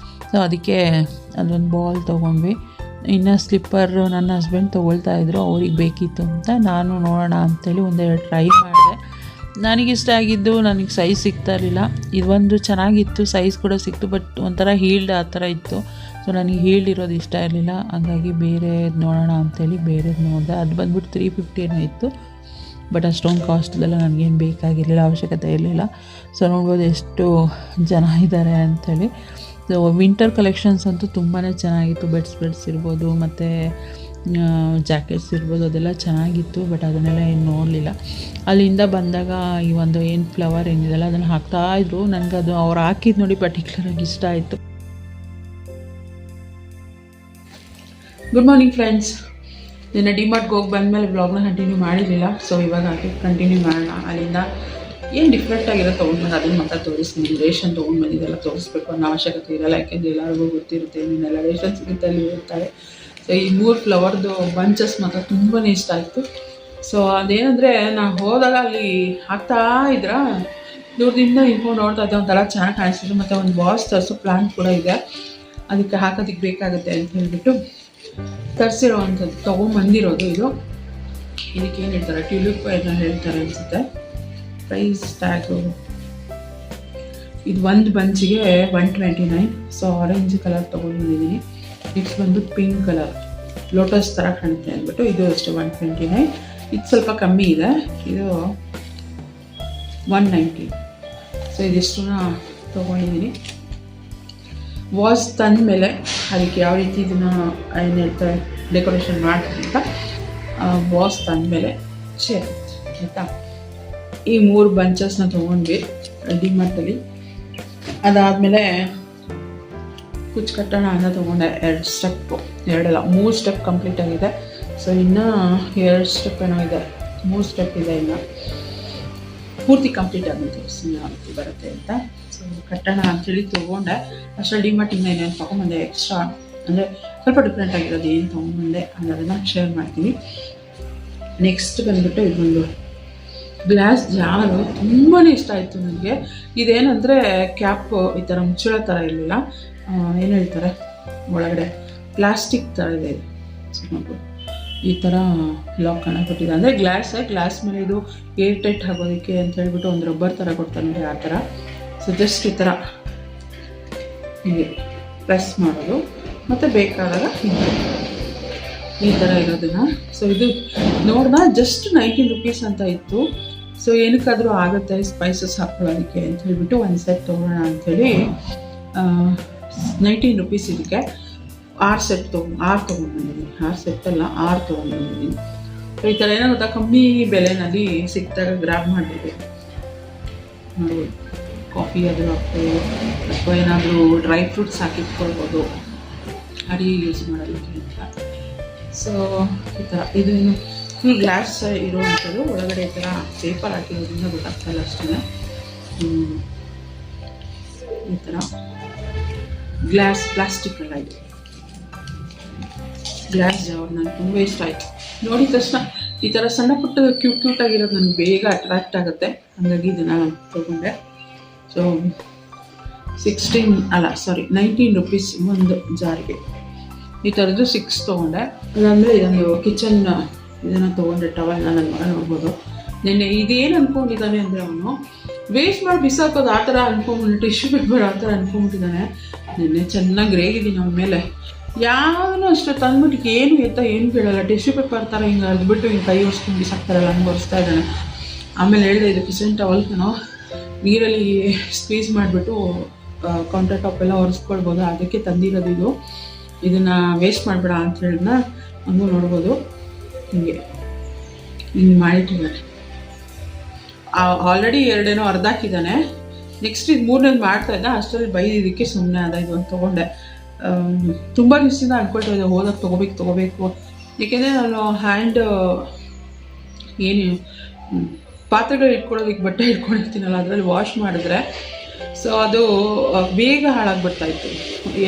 ಸೊ ಅದಕ್ಕೆ ಅದೊಂದು ಬಾಲ್ ತೊಗೊಂಡ್ವಿ. ಇನ್ನು ಸ್ಲಿಪ್ಪರು ನನ್ನ ಹಸ್ಬೆಂಡ್ ತೊಗೊಳ್ತಾಯಿದ್ರು, ಅವ್ರಿಗೆ ಬೇಕಿತ್ತು ಅಂತ. ನಾನು ನೋಡೋಣ ಅಂಥೇಳಿ ಒಂದೆರಡು ಟ್ರೈ ಮಾಡಿದೆ. ನನಗಿಷ್ಟ ಆಗಿದ್ದು, ನನಗೆ ಸೈಜ್ ಸಿಗ್ತಾ ಇರಲಿಲ್ಲ. ಇದೊಂದು ಚೆನ್ನಾಗಿತ್ತು, ಸೈಜ್ ಕೂಡ ಸಿಕ್ತು, ಬಟ್ ಒಂಥರ ಹೀಲ್ಡ್ ಆ ಥರ ಇತ್ತು. ಸೊ ನನಗೆ ಹೀಲ್ಡ್ ಇರೋದು ಇಷ್ಟ ಇರಲಿಲ್ಲ, ಹಂಗಾಗಿ ಬೇರೆ ನೋಡೋಣ ಅಂಥೇಳಿ ಬೇರೆದು ನೋಡಿದೆ. ಅದು ಬಂದ್ಬಿಟ್ಟು 350 ಏನೋ ಇತ್ತು. ಬಟ್ ಅಷ್ಟೊಂದು ಕಾಸ್ಟ್ದೆಲ್ಲ ನನಗೇನು ಬೇಕಾಗಿರಲಿಲ್ಲ, ಅವಶ್ಯಕತೆ ಇರಲಿಲ್ಲ. ಸೊ ನೋಡ್ಬೋದು ಎಷ್ಟು ಜನ ಇದ್ದಾರೆ ಅಂಥೇಳಿ. ಸೊ ವಿಂಟರ್ ಕಲೆಕ್ಷನ್ಸ್ ಅಂತೂ ತುಂಬಾ ಚೆನ್ನಾಗಿತ್ತು. ಬೆಡ್ಸ್ ಇರ್ಬೋದು, ಮತ್ತು ಜಾಕೆಟ್ಸ್ ಇರ್ಬೋದು, ಅದೆಲ್ಲ ಚೆನ್ನಾಗಿತ್ತು. ಬಟ್ ಅದನ್ನೆಲ್ಲ ಏನು ನೋಡಲಿಲ್ಲ. ಅಲ್ಲಿಂದ ಬಂದಾಗ ಈ ಒಂದು ಏನು ಫ್ಲವರ್ ಏನಿದೆಲ್ಲ ಅದನ್ನು ಹಾಕ್ತಾಯಿದ್ರು. ನನಗದು ಅವ್ರು ಹಾಕಿದ್ದು ನೋಡಿ ಪರ್ಟಿಕ್ಯುಲರಾಗಿ ಇಷ್ಟ ಆಯಿತು. Good morning friends. ನಿನ್ನೆ ಡಿಮಾರ್ಟ್ಗೆ ಹೋಗಿ ಬಂದಮೇಲೆ ವ್ಲಾಗ್ನ ಕಂಟಿನ್ಯೂ ಮಾಡಿರಲಿಲ್ಲ. ಸೊ ಇವಾಗ ಹಾಕಿ ಕಂಟಿನ್ಯೂ ಮಾಡೋಣ. ಅಲ್ಲಿಂದ ಏನು ಡಿಫ್ರೆಂಟಾಗಿರೋ ತೊಗೊಂಡ್ಬಂದು ಅದನ್ನು ಮಾತ್ರ ತೋರಿಸ್ತೀನಿ. ರೇಷನ್ ತೊಗೊಂಡ್ಬಂದಿದ್ದೆಲ್ಲ ತೋರಿಸ್ಬೇಕು ಅನ್ನೋ ಅವಶ್ಯಕತೆ ಇರಲ್ಲ, ಯಾಕೆಂದರೆ ಎಲ್ಲರಿಗೂ ಗೊತ್ತಿರುತ್ತೆ ಇನ್ನೆಲ್ಲ ರೇಷನ್ ಸಿಗುತ್ತೆ ಅಲ್ಲಿ ಇರ್ತಾರೆ. ಸೊ ಈ 3 ಫ್ಲವರ್ದು ಬಂಚಸ್ ಮಾತ್ರ ತುಂಬಾ ಇಷ್ಟ ಆಯಿತು. ಸೊ ಅದೇನೆಂದರೆ ನಾನು ಹೋದಾಗ ಅಲ್ಲಿ ಹಾಕ್ತಾ ಇದ್ರೆ ದೂರದಿಂದ ನಿಂತ್ಕೊಂಡು ನೋಡ್ತಾ ಇದ್ದೆ, ಒಂಥರ ಚೆನ್ನಾಗಿ ಕಾಣಿಸ್ತಿತ್ತು. ಮತ್ತು ಒಂದು ಬಾಸ್ ತರಿಸೋ ಪ್ಲಾಂಟ್ ಕೂಡ ಇದೆ, ಅದಕ್ಕೆ ಹಾಕೋದಕ್ಕೆ ಬೇಕಾಗುತ್ತೆ ಅಂತ ಹೇಳ್ಬಿಟ್ಟು ತರಿಸಿರೋ ಅಂಥದ್ದು ತೊಗೊಂಬಂದಿರೋದು. ಇದಕ್ಕೆ ಏನು ಹೇಳ್ತಾರೆ, ಟ್ಯೂಲಿಪ್ ಏನೋ ಹೇಳ್ತಾರೆ ಅನಿಸುತ್ತೆ. ಪ್ರೈಸ್ ಟ್ಯಾಗು ಇದು ಒಂದು ಬಂಚಿಗೆ 129. ಸೊ ಆರೆಂಜ್ ಕಲರ್ ತೊಗೊಂಡ್ಬಂದಿದ್ದೀನಿ. ನೆಕ್ಸ್ಟ್ ಬಂದು ಪಿಂಕ್ ಕಲರ್ ಲೋಟಸ್ ಥರ ಕಾಣುತ್ತೆ ಅಂದ್ಬಿಟ್ಟು ಇದು ಅಷ್ಟೇ 129. ಇದು ಸ್ವಲ್ಪ ಕಮ್ಮಿ ಇದೆ, ಇದು 190. ಸೊ ಇದಿಷ್ಟನ್ನ ತೊಗೊಂಡಿದ್ದೀನಿ. ವಾಸ್ ತಂದ ಮೇಲೆ ಅದಕ್ಕೆ ಯಾವ ರೀತಿ ಇದನ್ನು ಏನು ಹೇಳ್ತಾರೆ ಡೆಕೋರೇಷನ್ ಮಾಡ್ತೀನಿ ಅಂತ ವಾಸ್ ತಂದ ಮೇಲೆ ಶೇರ್ ಆಯಿತಾ. ಈ 3 ಬಂಚಸ್ನ ತೊಗೊಂಡ್ವಿ ಡಿಮಾರ್ಟಲ್ಲಿ. ಅದಾದಮೇಲೆ ಕುಚ್ಚು ಕಟ್ಟೋಣ ಅಂತ ತೊಗೊಂಡೆ. 2 ಸ್ಟೆಪ್ಪು, 2 ಅಲ್ಲ 3 ಸ್ಟೆಪ್ ಕಂಪ್ಲೀಟ್ ಆಗಿದೆ. ಸೊ ಇನ್ನೂ 2 ಸ್ಟೆಪ್ ಏನೋ ಇದೆ, 3 ಸ್ಟೆಪ್ ಇದೆ, ಇನ್ನು ಪೂರ್ತಿ ಕಂಪ್ಲೀಟ್ ಆಗುತ್ತೆ. ಯಾವ ಬರುತ್ತೆ ಅಂತ ಸೊ ಕಟ್ಟೋಣ ಅಂಥೇಳಿ ತೊಗೊಂಡೆ. ಅಷ್ಟರಲ್ಲಿ ಡಿಮಾರ್ಟಿಂದ ಏನೇನು ತೊಗೊಂಬಂದೆ ಎಕ್ಸ್ಟ್ರಾ, ಅಂದರೆ ಸ್ವಲ್ಪ ಡಿಫ್ರೆಂಟ್ ಆಗಿರೋದು ಏನು ತೊಗೊಂಬಂದೆ ಅನ್ನೋದನ್ನು ಶೇರ್ ಮಾಡ್ತೀನಿ. ನೆಕ್ಸ್ಟ್ ಬಂದುಬಿಟ್ಟು ಇದೊಂದು ಗ್ಲಾಸ್ ಜಾರು ತುಂಬಾ ಇಷ್ಟ ಆಯಿತು ನನಗೆ. ಇದೇನಂದರೆ ಕ್ಯಾಪ್ ಈ ಥರ ಮುಚ್ಚಳ ಥರ ಇರಲಿಲ್ಲ, ಏನು ಹೇಳ್ತಾರೆ ಒಳಗಡೆ ಪ್ಲಾಸ್ಟಿಕ್ ಥರ ಇದೆ. ಸೊ ನೋಡ್ಬೋದು ಈ ಥರ ಲಾಕ್ ಕೊಟ್ಟಿದೆ, ಅಂದರೆ ಗ್ಲಾಸ್ ಮೇಲೆ ಇದು ಏರ್ ಟೈಟ್ ಆಗೋದಕ್ಕೆ ಅಂತ ಹೇಳ್ಬಿಟ್ಟು ಒಂದು ರಬ್ಬರ್ ಥರ ಕೊಡ್ತಾರೆ ನೋಡಿ, ಆ ಥರ. ಸೊ ಜಸ್ಟ್ ಈ ಥರ ಹೀಗೆ ಪ್ರೆಸ್ ಮಾಡೋದು, ಮತ್ತು ಬೇಕಾದಾಗ ಈ ಥರ ಇರೋದನ್ನು. ಸೊ ಇದು ನೋಡ್ದ ಜಸ್ಟ್ 19 ರೂಪೀಸ್ ಅಂತ ಇತ್ತು. ಸೊ ಏನಕ್ಕಾದರೂ ಆಗುತ್ತೆ ಸ್ಪೈಸಸ್ ಹಾಕೊಳ್ಳೋದಕ್ಕೆ ಅಂತ ಹೇಳ್ಬಿಟ್ಟು ಒಂದು ಸೆಟ್ ತೊಗೊಳ್ಳೋಣ ಅಂಥೇಳಿ 19 ರೂಪೀಸ್ ಇದಕ್ಕೆ 6 ಸೆಟ್ 6 ತೊಗೊಂಡ್ಬಂದಿದ್ದೀನಿ. 6 ಸೆಟ್ ಅಲ್ಲ 6 ತೊಗೊಂಡ್ಬಂದಿದ್ದೀನಿ. ಸೊ ಈ ಥರ ಏನೋ ಗೊತ್ತಾ, ಕಮ್ಮಿ ಬೆಲೆನಲ್ಲಿ ಸಿಕ್ಕಿದಾಗ ಗ್ರಾಬ್ ಮಾಡಿಬಿಟ್ಟು ನೋಡ್ಬೋದು. ಕಾಫಿ ಆದರೂ ಹಾಕ್ಬೋದು, ಅಥವಾ ಏನಾದರೂ ಡ್ರೈ ಫ್ರೂಟ್ಸ್ ಹಾಕಿಟ್ಕೊಳ್ಬೋದು ಅಡಿ ಯೂಸ್ ಮಾಡೋದಕ್ಕೆ ಅಂತ. ಸೊ ಈ ಥರ ಇದು ಫುಲ್ ಗ್ಲಾಸ್ ಇರುವಂಥದ್ದು, ಒಳಗಡೆ ಈ ಥರ ಪೇಪರ್ ಹಾಕಿರೋದ್ರಿಂದ ಗೊತ್ತಾಗ್ತಾಯಿಲ್ಲ ಅಷ್ಟೇ. ಈ ಥರ ಗ್ಲಾಸ್ ಪ್ಲಾಸ್ಟಿಕ್ ಎಲ್ಲ ಇದೆ. ಗ್ಲಾಸ್ ಜಾರ್ ನನಗೆ ತುಂಬ ಇಷ್ಟ ಆಯಿತು. ನೋಡಿದ ತಕ್ಷಣ ಈ ಥರ ಸಣ್ಣ ಪುಟ್ಟ ಕ್ಯೂಟಾಗಿರೋದು ನನಗೆ ಬೇಗ ಅಟ್ರಾಕ್ಟ್ ಆಗುತ್ತೆ, ಹಾಗಾಗಿ ಇದನ್ನು ನಾನು ತೊಗೊಂಡೆ. ಸೊ 19 ರೂಪೀಸ್ ಒಂದು ಜಾರಿಗೆ. ಈ ಥರದ್ದು 6 ತೊಗೊಂಡೆ. ಅದಾದಮೇಲೆ ಇದೊಂದು ಕಿಚನ್ ಇದನ್ನು ತೊಗೊಂಡೆ, ಟವಲ್ನ ನನ್ನ ಮಗ ನೋಡ್ಬೋದು. ನೆನ್ನೆ ಇದೇನು ಅಂದ್ಕೊಂಡಿದ್ದಾನೆ ಅಂದರೆ ಅವನು ವೇಸ್ಟ್ ಮಾಡಿ ಬಿಸಾಕೋದು ಆ ಥರ ಅಂದ್ಕೊಂಡ್ಬಿಟ್ಟು, ಟಿಶ್ಯೂ ಪೇಪರ್ ಆ ಥರ ಅಂದ್ಕೊಂಡ್ಬಿಟ್ಟಿದ್ದಾನೆ. ನೆನ್ನೆ ಚೆನ್ನಾಗಿ ರೇಗಿದ್ದೀನಿ ಅವನ ಮೇಲೆ. ಯಾವನೂ ಅಷ್ಟೇ ತಂದ್ಬಿಟ್ಟು ಏನು ಕೇಳಲ್ಲ, ಟಿಶ್ಯೂ ಪೇಪರ್ ಥರ ಹಿಂಗೆ ಅರ್ದ್ಬಿಟ್ಟು ಹಿಂಗೆ ಕೈ ಒರೆಸ್ಕೊಂಡು ಬಿಸಾಕ್ತಾರಲ್ಲ ಹಂಗೆ ಒರೆಸ್ತಾ ಇದ್ದಾನೆ. ಆಮೇಲೆ ಹೇಳಿದೆ ಇದು ಕಿಚನ್ ಟವಲ್ನೋ ನೀರಲ್ಲಿ ಸ್ಕ್ವೀಸ್ ಮಾಡಿಬಿಟ್ಟು ಕೌಂಟರ್ ಟಾಪ್ ಎಲ್ಲ ಒರೆಸ್ಕೊಳ್ಬೋದು, ಅದಕ್ಕೆ ತಂದಿರೋದು ಇದು. ಇದನ್ನು ವೇಸ್ಟ್ ಮಾಡಬೇಡ ಅಂತ ಹೇಳಿದ್ನ ಹಂಗೂ ನೋಡ್ಬೋದು. ಹಿಂಗೆ ಮಾಡಿಟ್ಟಿದ್ದಾನೆ. ಆಲ್ರೆಡಿ 2 ಅರ್ಧ ಹಾಕಿದ್ದಾನೆ. ನೆಕ್ಸ್ಟ್ ಇದು 3ನೇದು ಮಾಡ್ತಾಯಿದ್ದ, ಅಷ್ಟರಲ್ಲಿ ಬೈದಿದ್ದಕ್ಕೆ ಸುಮ್ಮನೆ ಅದ. ಇದೊಂದು ತೊಗೊಂಡೆ. ತುಂಬ ದಿವಸದಿಂದ ಅಂದ್ಕೊಳ್ತಾಯಿದ್ದೆ ಹೋದಾಗ ತೊಗೋಬೇಕು. ಏಕೆಂದರೆ ನಾನು ಹ್ಯಾಂಡ್ ಏನು ಪಾತ್ರೆಗಳು ಇಟ್ಕೊಳ್ಳೋದಕ್ಕೆ ಬಟ್ಟೆ ಇಟ್ಕೊಂಡಿರ್ತೀನಲ್ಲ, ಅದರಲ್ಲಿ ವಾಶ್ ಮಾಡಿದ್ರೆ ಸೊ ಅದು ಬೇಗ ಹಾಳಾಗ್ಬಿಡ್ತಾಯಿತ್ತು.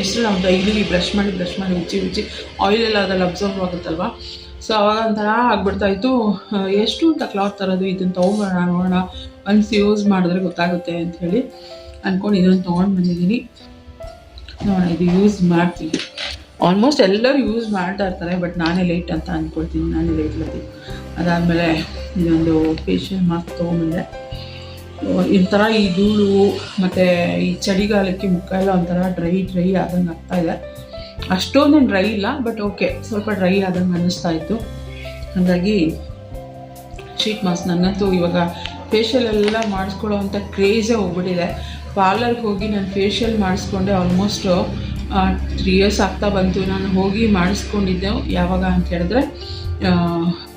ಎಷ್ಟು ನಾವು ಡೈಲಿ ಬ್ರಷ್ ಮಾಡಿ ಉಜ್ಜಿ ಆಯಿಲೆಲ್ಲ ಅದ್ರಲ್ಲಿ ಅಬ್ಸರ್ವ್ ಆಗುತ್ತಲ್ವ. ಸೊ ಅವಾಗ ಒಂಥರ ಆಗ್ಬಿಡ್ತಾಯಿತ್ತು. ಎಷ್ಟು ಅಂತ ಕ್ಲಾತ್ ತರೋದು, ಇದನ್ನು ತೊಗೊಂಬರೋಣ ನೋಡೋಣ, ಒನ್ಸ್ ಯೂಸ್ ಮಾಡಿದ್ರೆ ಗೊತ್ತಾಗುತ್ತೆ ಅಂಥೇಳಿ ಅಂದ್ಕೊಂಡು ಇದನ್ನು ತೊಗೊಂಡು ಬಂದಿದ್ದೀನಿ. ನೋಡೋಣ, ಇದು ಯೂಸ್ ಮಾಡ್ತೀನಿ. ಆಲ್ಮೋಸ್ಟ್ ಎಲ್ಲರೂ ಯೂಸ್ ಮಾಡ್ತಾ ಇರ್ತಾರೆ, ಬಟ್ ನಾನೇ ಲೇಟ್ ಅಂತ ಅಂದ್ಕೊಳ್ತೀನಿ. ನಾನೇ ಲೇಟ್. ಅದಾದಮೇಲೆ ಇದೊಂದು ಫೇಶಿಯಲ್ ಮಾಸ್ಕ್ ತೊಗೊಂಬಂದೆ. ಈ ಥರ ಈ ಧೂಳು ಮತ್ತು ಈ ಚಳಿಗಾಲಕ್ಕೆ ಮುಖ ಎಲ್ಲ ಒಂಥರ ಡ್ರೈ ಆದಂಗೆ ಆಗ್ತಾಯಿದೆ. ಅಷ್ಟೊಂದೇನು ಡ್ರೈ ಇಲ್ಲ, ಬಟ್ ಓಕೆ, ಸ್ವಲ್ಪ ಡ್ರೈ ಆದಂಗೆ ಅನ್ನಿಸ್ತಾ ಇತ್ತು. ಹಾಗಾಗಿ ಶೀಟ್ ಮಾಸ್ಕ್. ನನ್ನಂತೂ ಇವಾಗ ಫೇಶಿಯಲ್ ಎಲ್ಲ ಮಾಡಿಸ್ಕೊಳ್ಳೋ ಅಂಥ ಕ್ರೇಜೇ ಹೋಗ್ಬಿಟ್ಟಿದೆ. ಪಾರ್ಲರ್ಗೆ ಹೋಗಿ ನಾನು ಫೇಶಿಯಲ್ ಮಾಡಿಸ್ಕೊಂಡೆ ಆಲ್ಮೋಸ್ಟ್ 3 years ಆಗ್ತಾ ಬಂತು. ನಾನು ಹೋಗಿ ಮಾಡಿಸ್ಕೊಂಡಿದ್ದೆ ಯಾವಾಗ ಅಂತ ಹೇಳಿದ್ರೆ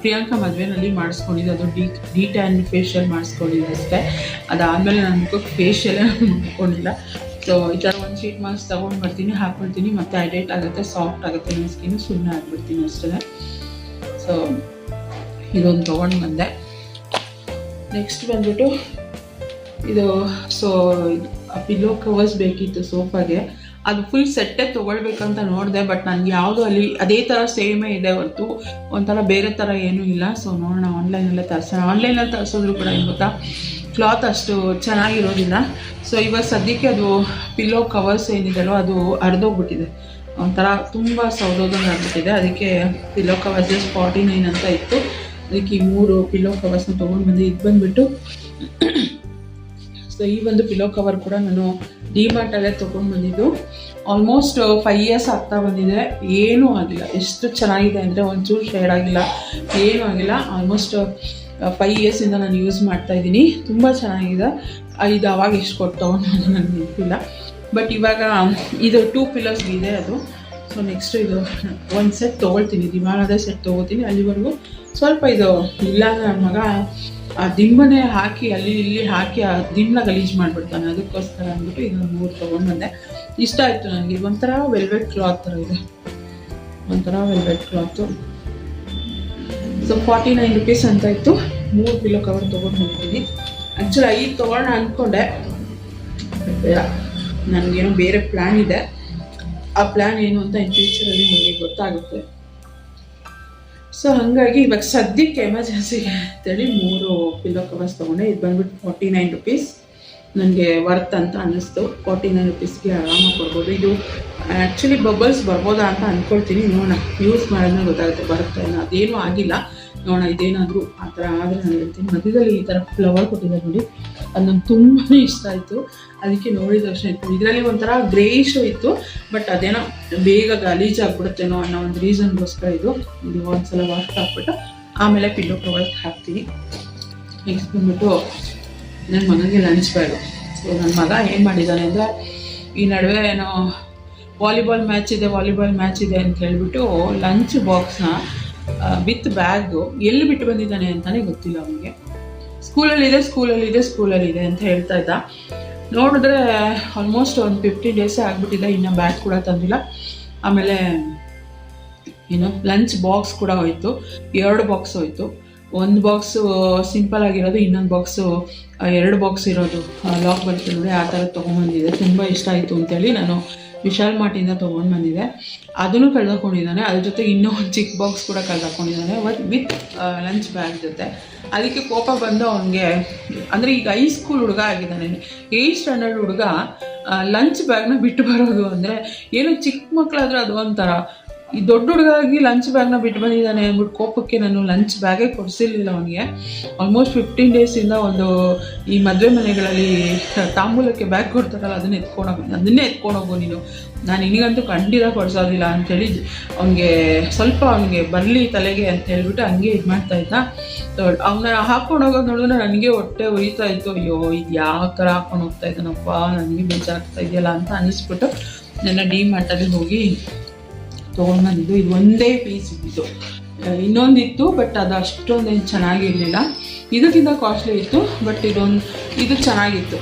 ಪ್ರಿಯಾಂಕಾ ಮದುವೆನಲ್ಲಿ ಮಾಡಿಸ್ಕೊಂಡಿದ್ದೆ. ಅದು ಡಿ ಟ್ಯಾನ್ ಫೇಶಿಯಲ್ ಮಾಡಿಸ್ಕೊಂಡಿದ್ದೆ ಅಷ್ಟೇ. ಅದಾದಮೇಲೆ ನನ್ನ ಮುಖಕ್ಕೆ ಫೇಶಿಯಲ್ಲೇ ಮಾಡ್ಕೊಂಡಿಲ್ಲ. ಸೊ ಈ ಥರ ಒಂದು ಶೀಟ್ ಮಾಸ್ಕ್ ತೊಗೊಂಡು ಬರ್ತೀನಿ, ಹಾಕ್ಕೊಳ್ತೀನಿ, ಮತ್ತು ಹೈಡ್ರೇಟ್ ಆಗುತ್ತೆ, ಸಾಫ್ಟ್ ಆಗುತ್ತೆ ನನ್ನ ಸ್ಕಿನ್, ಸುಮ್ಮನೆ ಆಗಿಬಿಡ್ತೀನಿ ಅಷ್ಟೇ. ಸೊ ಇದೊಂದು ತೊಗೊಂಡು ಬಂದೆ. ನೆಕ್ಸ್ಟ್ ಬಂದ್ಬಿಟ್ಟು ಇದು ಪಿಲ್ಲೋ ಕವರ್ಸ್ ಬೇಕಿತ್ತು ಸೋಫಾಗೆ. ಅದು ಫುಲ್ ಸೆಟ್ಟೇ ತೊಗೊಳ್ಬೇಕಂತ ನೋಡಿದೆ, ಬಟ್ ನನಗೆ ಯಾವುದು ಅಲ್ಲಿ ಅದೇ ಥರ ಸೇಮೇ ಇದೆ ಹೊರತು ಒಂಥರ ಬೇರೆ ಥರ ಏನೂ ಇಲ್ಲ. ಸೊ ನೋಡೋಣ, ಆನ್ಲೈನಲ್ಲೇ ತರಿಸೋಣ. ಆನ್ಲೈನಲ್ಲಿ ತರಿಸೋದ್ರು ಕೂಡ ಏನು ಗೊತ್ತಾ, ಕ್ಲಾತ್ ಅಷ್ಟು ಚೆನ್ನಾಗಿರೋದಿಲ್ಲ. ಸೊ ಇವಾಗ ಸದ್ಯಕ್ಕೆ ಅದು ಪಿಲ್ಲೋ ಕವರ್ಸ್ ಏನಿದೆಯೋ ಅದು ಹರಿದೋಗ್ಬಿಟ್ಟಿದೆ, ಒಂಥರ ತುಂಬ ಸೌದೋದಂಗೆ ಆಗಿಬಿಟ್ಟಿದೆ. ಅದಕ್ಕೆ ಪಿಲ್ಲೋ ಕವರ್ಸ್ 49 ಅಂತ ಇತ್ತು. ಅದಕ್ಕೆ ಈ 3 ಪಿಲ್ಲೋ ಕವರ್ಸ್ನ ತೊಗೊಂಡು ಬಂದು ಇದು ಬಂದುಬಿಟ್ಟು ಸೊ ಈ ಒಂದು ಪಿಲ್ಲೋ ಕವರ್ ಕೂಡ ನಾನು ಡಿಮಾರ್ಟಲ್ಲೇ ತೊಗೊಂಡು ಬಂದಿದ್ದು. ಆಲ್ಮೋಸ್ಟ್ 5 years ಆಗ್ತಾ ಬಂದಿದೆ, ಏನೂ ಆಗಿಲ್ಲ. ಎಷ್ಟು ಚೆನ್ನಾಗಿದೆ ಅಂದರೆ ಒಂಚೂರು ಶೇಡ್ ಆಗಿಲ್ಲ, ಏನೂ ಆಗಿಲ್ಲ. ಆಲ್ಮೋಸ್ಟ್ 5 yearsಯಿಂದ ನಾನು ಯೂಸ್ ಮಾಡ್ತಾಯಿದ್ದೀನಿ. ತುಂಬ ಚೆನ್ನಾಗಿದೆ. ಇದು ಅವಾಗ ಎಷ್ಟು ಕೊಟ್ಟು ತೊಗೊಂಡು ನನಗೆ ನೆನಪಿಲ್ಲ. ಬಟ್ ಇವಾಗ ಇದು 2 ಪಿಲ್ಲರ್ಸ್ ಇದೆ ಅದು. ಸೊ ನೆಕ್ಸ್ಟು ಇದು ಒಂದು ಸೆಟ್ ತೊಗೊಳ್ತೀನಿ, ದಿವಾಳದ ಸೆಟ್ ತೊಗೋತೀನಿ. ಅಲ್ಲಿವರೆಗೂ ಸ್ವಲ್ಪ ಇದು ಇಲ್ಲ ನನ್ನ ಮಗ ಆ ದಿಂಬನೇ ಹಾಕಿ ಅಲ್ಲಿ ಇಲ್ಲಿ ಹಾಕಿ ಆ ದಿಂಬನ್ನ ಗಲೀಜು ಮಾಡಿಬಿಡ್ತಾನೆ. ಅದಕ್ಕೋಸ್ಕರ ಅಂದ್ಬಿಟ್ಟು ಇದನ್ನು 3 ತೊಗೊಂಡು ಬಂದೆ. ಇಷ್ಟ ಆಯಿತು ನನಗೆ. ಇದು ಒಂಥರ ವೆಲ್ವೆಟ್ ಕ್ಲಾತ್ ಥರ ಇದೆ, ಒಂಥರ ವೆಲ್ವೆಟ್ ಕ್ಲಾತು. ಸೊ 49 rupees ಅಂತ ಇತ್ತು. 3 ಪಿಲ್ಲೋ ಕವರ್ ತೊಗೊಂಡು ಬಂದಿದ್ದೀನಿ. ಆ್ಯಕ್ಚುಲಿ 5 ತೊಗೊಳ್ಳೋಣ ಅಂದ್ಕೊಂಡೆ, ಬೇಡ, ನನಗೇನೋ ಬೇರೆ ಪ್ಲ್ಯಾನ್ ಇದೆ. ಆ ಪ್ಲ್ಯಾನ್ ಏನು ಅಂತ ಇನ್ ಫ್ಯೂಚರಲ್ಲಿ ನಿಮಗೆ ಗೊತ್ತಾಗುತ್ತೆ. ಸೊ ಹಾಗಾಗಿ ಇವಾಗ ಸದ್ಯಕ್ಕೆ ಎಮರ್ಜೆನ್ಸಿಗೆ ಅಂತೇಳಿ 3 ಪಿಲ್ಲೋ ಕವರ್ಸ್ ತೊಗೊಂಡೆ. ಇದು ಬಂದ್ಬಿಟ್ಟು 49 rupees. ನನಗೆ ವರ್ತ್ ಅಂತ ಅನ್ನಿಸ್ತು. 49 rupeesಗೆ ಆರಾಮಾಗಿ ಕೊಡ್ಬೋದು. ಇದು ಆ್ಯಕ್ಚುಲಿ ಬಬಲ್ಸ್ ಬರ್ಬೋದಾ ಅಂತ ಅಂದ್ಕೊಳ್ತೀನಿ. ನೋಡೋಣ, ಯೂಸ್ ಮಾಡಿದ್ರೆ ಗೊತ್ತಾಗುತ್ತೆ ಬರುತ್ತೆ ಅನ್ನೋ. ಅದೇನೂ ಆಗಿಲ್ಲ, ನೋಡೋಣ. ಇದೇನಾದರೂ ಆ ಥರ ಆದರೆ ನಾನು ಹೇಳ್ತೀನಿ. ಮಧ್ಯದಲ್ಲಿ ಈ ಥರ ಫ್ಲವರ್ ಕೊಟ್ಟಿದ್ದಾರೆ ನೋಡಿ, ಅದು ನಂಗೆ ತುಂಬಾ ಇಷ್ಟ ಆಯಿತು. ಅದಕ್ಕೆ ನೋಡಿದ ತಕ್ಷಣ ಇತ್ತು. ಇದರಲ್ಲಿ ಒಂಥರ ಗ್ರೇಯಿಶು ಇತ್ತು, ಬಟ್ ಅದೇನೋ ಬೇಗ ಗಲೀಜಾಗ್ಬಿಡುತ್ತೇನೋ ಅನ್ನೋ ಒಂದು ರೀಸನ್ಗೋಸ್ಕರ ಇದು ಒಂದ್ಸಲ ವಾಶ್ ಹಾಕ್ಬಿಟ್ಟು ಆಮೇಲೆ ಪಿಲ್ಲೋ ಕವರ್ಸ್ ಹಾಕ್ತೀನಿ. ನೆಕ್ಸ್ಟ್ ಬಂದ್ಬಿಟ್ಟು ನನ್ನ ಮಗನಿಗೆ ಲಂಚ್ ಬ್ಯಾಗು. ಸೊ ನನ್ನ ಮಗ ಏನು ಮಾಡಿದ್ದಾನೆ ಅಂದರೆ, ಈ ನಡುವೆ ಏನೋ ವಾಲಿಬಾಲ್ ಮ್ಯಾಚ್ ಇದೆ ಅಂತ ಹೇಳ್ಬಿಟ್ಟು ಲಂಚ್ ಬಾಕ್ಸ್ನ ವಿತ್ ಬ್ಯಾಗು ಎಲ್ಲಿ ಬಿಟ್ಟು ಬಂದಿದ್ದಾನೆ ಅಂತಲೇ ಗೊತ್ತಿಲ್ಲ ಅವನಿಗೆ. ಸ್ಕೂಲಲ್ಲಿದೆ ಅಂತ ಹೇಳ್ತಾ ಇದ್ದ. ನೋಡಿದ್ರೆ ಆಲ್ಮೋಸ್ಟ್ ಒಂದು 15 days ಆಗಿಬಿಟ್ಟಿದೆ, ಇನ್ನೂ ಬ್ಯಾಗ್ ಕೂಡ ತಂದಿಲ್ಲ. ಆಮೇಲೆ ಏನು ಲಂಚ್ ಬಾಕ್ಸ್ ಕೂಡ ಹೋಯಿತು, 2 ಬಾಕ್ಸ್ ಹೋಯಿತು. ಒಂದು ಬಾಕ್ಸು ಸಿಂಪಲ್ ಆಗಿರೋದು, ಇನ್ನೊಂದು ಬಾಕ್ಸು 2 ಬಾಕ್ಸ್ ಇರೋದು ಲಾಕ್ ಬರುತ್ತೆ ನೋಡಿ, ಆ ಥರ ತೊಗೊಂಬಂದಿದೆ. ತುಂಬ ಇಷ್ಟ ಆಯಿತು ಅಂತೇಳಿ ನಾನು ವಿಶಾಲ್ ಮಾರ್ಟಿಂದ ತೊಗೊಂಡು ಬಂದಿದ್ದೆ. ಅದನ್ನು ಕಳೆದುಕೊಂಡಿದ್ದಾನೆ. ಅದ್ರ ಜೊತೆ ಇನ್ನೂ ಒಂದು ಚಿಕ್ಕ ಬಾಕ್ಸ್ ಕೂಡ ಕಳೆದುಕೊಂಡಿದ್ದಾನೆ ವಿತ್ ಲಂಚ್ ಬ್ಯಾಗ್ ಜೊತೆ. ಅದಕ್ಕೆ ಕೋಪ ಬಂದು ಅವನಿಗೆ, ಅಂದರೆ ಈಗ ಹೈಸ್ಕೂಲ್ ಹುಡುಗ ಆಗಿದ್ದಾನೆ, 8th standard ಹುಡುಗ ಲಂಚ್ ಬ್ಯಾಗ್ನ ಬಿಟ್ಟು ಬರೋದು ಅಂದರೆ ಏನೋ ಚಿಕ್ಕ ಮಕ್ಕಳಾದ್ರೆ ಅದು ಒಂಥರ. ಈ ದೊಡ್ಡ ಹುಡುಗಾಗಿ ಲಂಚ್ ಬ್ಯಾಗ್ನ ಬಿಟ್ಟು ಬಂದಿದ್ದಾನೆ ಅಂದ್ಬಿಟ್ಟು ಕೋಪಕ್ಕೆ ನಾನು ಲಂಚ್ ಬ್ಯಾಗೇ ಕೊಡಿಸಿರ್ಲಿಲ್ಲ ಅವನಿಗೆ. ಆಲ್ಮೋಸ್ಟ್ 15 daysಯಿಂದ ಒಂದು ಈ ಮದುವೆ ಮನೆಗಳಲ್ಲಿ ತಾಂಬೂಲಕ್ಕೆ ಬ್ಯಾಗ್ ಕೊಡ್ತಾರಲ್ಲ, ಅದನ್ನೇ ಎತ್ಕೊಂಡೋಗು ನೀನು, ನಾನು ನಿನಗಂತೂ ಖಂಡಿತ ಕೊಡಿಸೋದಿಲ್ಲ ಅಂಥೇಳಿ ಅವನಿಗೆ ಬರಲಿ ತಲೆಗೆ ಅಂತ ಹೇಳ್ಬಿಟ್ಟು ಹಂಗೆ ಇದು ಮಾಡ್ತಾಯಿದ್ದ. ಅವನ್ನ ಹಾಕ್ಕೊಂಡು ಹೋಗೋದು ನೋಡಿದ್ರೆ ನನಗೆ ಹೊಟ್ಟೆ ಉರಿತಾ ಇತ್ತು. ಅಯ್ಯೋ, ಇದು ಯಾವ ಥರ ಹಾಕ್ಕೊಂಡು ಹೋಗ್ತಾ ಇದ್ದಾನಪ್ಪ, ನನಗೆ ಬೇಜಾರಾಗ್ತಾ ಇದೆಯಲ್ಲ ಅಂತ ಅನ್ನಿಸ್ಬಿಟ್ಟು ನನ್ನ ಡಿಮಾರ್ಟಲ್ಲಿ ಹೋಗಿ ತೊಗೊಂಡು ಬಂದಿದ್ದು. ಇದು ಒಂದೇ ಪೀಸ್ ಇದ್ದಿದ್ದು, ಇನ್ನೊಂದಿತ್ತು ಬಟ್ ಅದು ಅಷ್ಟೊಂದೇನು ಚೆನ್ನಾಗಿರಲಿಲ್ಲ. ಇದಕ್ಕಿಂತ ಕಾಸ್ಟ್ಲಿ ಇತ್ತು ಬಟ್ ಇದು ಚೆನ್ನಾಗಿತ್ತು,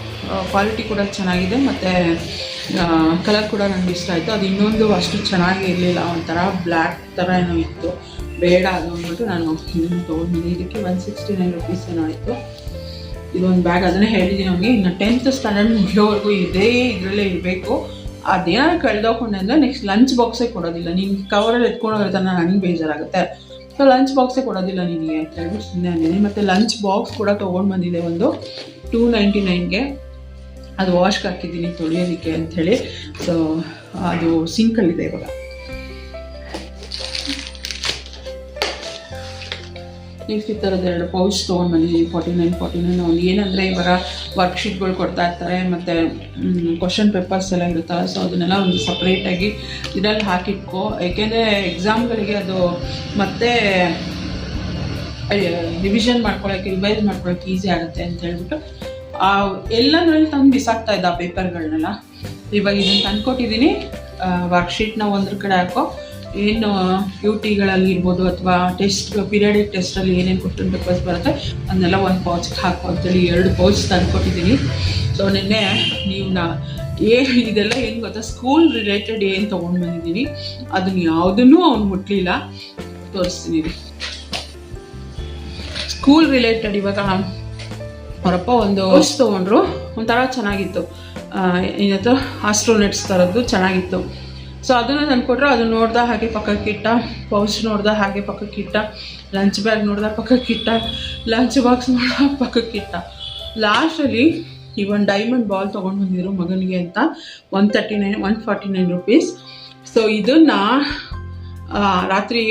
ಕ್ವಾಲಿಟಿ ಕೂಡ ಚೆನ್ನಾಗಿದೆ ಮತ್ತು ಕಲರ್ ಕೂಡ ನನಗೆ ಇಷ್ಟ ಆಯಿತು. ಅದು ಇನ್ನೊಂದು ಅಷ್ಟು ಚೆನ್ನಾಗಿ ಇರಲಿಲ್ಲ, ಒಂಥರ ಬ್ಲ್ಯಾಕ್ ಥರ ಏನೋ ಇತ್ತು, ಬೇಡ ಅದು ಅಂದ್ಬಿಟ್ಟು ನಾನು ಇದನ್ನು ತೊಗೊಂಡಿದ್ದೀನಿ. ಇದಕ್ಕೆ 169 ರುಪೀಸ್ ಏನೋ ಆಯಿತು. ಇದೊಂದು ಬ್ಯಾಗ್, ಅದನ್ನೇ ಹೇಳಿದ್ದೀನಿ ಅವನಿಗೆ, ಇನ್ನು 10th ಸ್ಟ್ಯಾಂಡರ್ಡ್ ಮುಗಿಯೋವರೆಗೂ ಇದರಲ್ಲೇ ಇರಬೇಕು. ಅದೇನಾದ್ರು ಕಳೆದೋಕೊಂಡೆ ಅಂದರೆ ನೆಕ್ಸ್ಟ್ ಲಂಚ್ ಬಾಕ್ಸೇ ಕೊಡೋದಿಲ್ಲ, ನೀನು ಕವರಲ್ಲಿ ಎತ್ಕೊಂಡೋಗಿರ್ತಾನೆ, ನನಗೆ ಬೇಜಾರಾಗುತ್ತೆ. ಸೊ ಲಂಚ್ ಬಾಕ್ಸೇ ಕೊಡೋದಿಲ್ಲ ನಿನಗೆ ಅಂತ ಹೇಳ್ಬಿಟ್ಟು ಸುಮ್ಮನೆ ಅಂದಿದ್ದೀನಿ. ಮತ್ತು ಲಂಚ್ ಬಾಕ್ಸ್ ಕೂಡ ತೊಗೊಂಡು ಬಂದಿದೆ ಒಂದು 299ಗೆ. ಅದು ವಾಶ್ಗೆ ಹಾಕಿದ್ದೀನಿ ತೊಳೆಯೋದಕ್ಕೆ ಅಂಥೇಳಿ. ಸೊ ಅದು ಸಿಂಕಲ್ಲಿದೆ ಇವಾಗ. ನೆಕ್ಸ್ಟ್ ಈ ಥರದ 2 ಪೌಚ್ ತೊಗೊಂಡು ಬಂದಿದ್ದೀನಿ 49 ಅವ್ನು. ಏನಂದರೆ ಇವಾಗ ವರ್ಕ್ಶೀಟ್ಗಳು ಕೊಡ್ತಾ ಇರ್ತಾರೆ ಮತ್ತು ಕ್ವಶನ್ ಪೇಪರ್ಸ್ ಎಲ್ಲ ಇರುತ್ತಲ್ಲ, ಸೊ ಅದನ್ನೆಲ್ಲ ಒಂದು ಸಪ್ರೇಟಾಗಿ ಇದರಲ್ಲಿ ಹಾಕಿಟ್ಕೋ, ಏಕೆಂದರೆ ಎಕ್ಸಾಮ್ಗಳಿಗೆ ಅದು ಮತ್ತೆ ರಿವಿಷನ್ ಮಾಡ್ಕೊಳ್ಳೋಕ್ಕೆ, ರಿವೈಸ್ ಮಾಡ್ಕೊಳ್ಳೋಕ್ಕೆ ಈಸಿ ಆಗುತ್ತೆ ಅಂತ ಹೇಳ್ಬಿಟ್ಟು ಎಲ್ಲದರಲ್ಲಿ ತಂದು ಬಿಸಾಕ್ತಾ ಇದ್ದ ಆ ಪೇಪರ್ಗಳನ್ನೆಲ್ಲ. ಇವಾಗ ಇದನ್ನು ತಂದುಕೊಟ್ಟಿದ್ದೀನಿ. ವರ್ಕ್ಶೀಟ್ನ ಒಂದ್ರ ಕಡೆ ಹಾಕೋ, ಏನು ಯು ಟಿಗಳಲ್ಲಿ ಇರ್ಬೋದು ಅಥವಾ ಟೆಸ್ಟ್ ಪೀರಿಯಡಿಕ್ ಟೆಸ್ಟಲ್ಲಿ ಏನೇನು ಕ್ವಶನ್ ಪೇಪರ್ಸ್ ಬರುತ್ತೆ ಅದನ್ನೆಲ್ಲ ಒಂದು ಪೌಚ್ಗೆ ಹಾಕೋ ಅಂತೇಳಿ 2 ಪೌಚ್ ತಂದುಕೊಟ್ಟಿದ್ದೀನಿ. ಸೊ ನಿನ್ನೆ ಇದೆಲ್ಲ ಏನು ಗೊತ್ತಾ, ಸ್ಕೂಲ್ ರಿಲೇಟೆಡ್ ಏನು ತೊಗೊಂಡು ಬಂದಿದ್ದೀನಿ ಅದನ್ನು ಯಾವುದನ್ನೂ ಅವ್ನು ಮುಟ್ಲಿಲ್ಲ. ತೋರಿಸ್ತೀನಿ. ಸ್ಕೂಲ್ ರಿಲೇಟೆಡ್ ಇವಾಗ ಅವರಪ್ಪ ಒಂದು ಪೌಚ್ ತೊಗೊಂಡ್ರು, ಒಂಥರ ಚೆನ್ನಾಗಿತ್ತು, ಏನಂತ ಆಸ್ಟ್ರೋನೆಟ್ಸ್ ಥರದ್ದು ಚೆನ್ನಾಗಿತ್ತು. ಸೊ ಅದನ್ನು ತಂದುಕೊಟ್ರು, ಅದನ್ನು ನೋಡ್ದೆ ಹಾಗೆ ಪಕ್ಕಕ್ಕಿಟ್ಟ, ಪೌಚ್ ನೋಡ್ದೆ ಹಾಗೆ ಪಕ್ಕಕ್ಕಿಟ್ಟ, ಲಂಚ್ ಬ್ಯಾಗ್ ನೋಡ್ದೆ ಪಕ್ಕಕ್ಕಿಟ್ಟ, ಲಂಚ್ ಬಾಕ್ಸ್ ನೋಡ್ದೆ ಪಕ್ಕಕ್ಕಿಟ್ಟ. ಲಾಸ್ಟಲ್ಲಿ ಈ ಒಂದು ಡೈಮಂಡ್ ಬಾಲ್ ತೊಗೊಂಡು ಬಂದಿದ್ರು ಮಗನಿಗೆ ಅಂತ 149 ರುಪೀಸ್. ಸೊ ಇದನ್ನು ರಾತ್ರಿ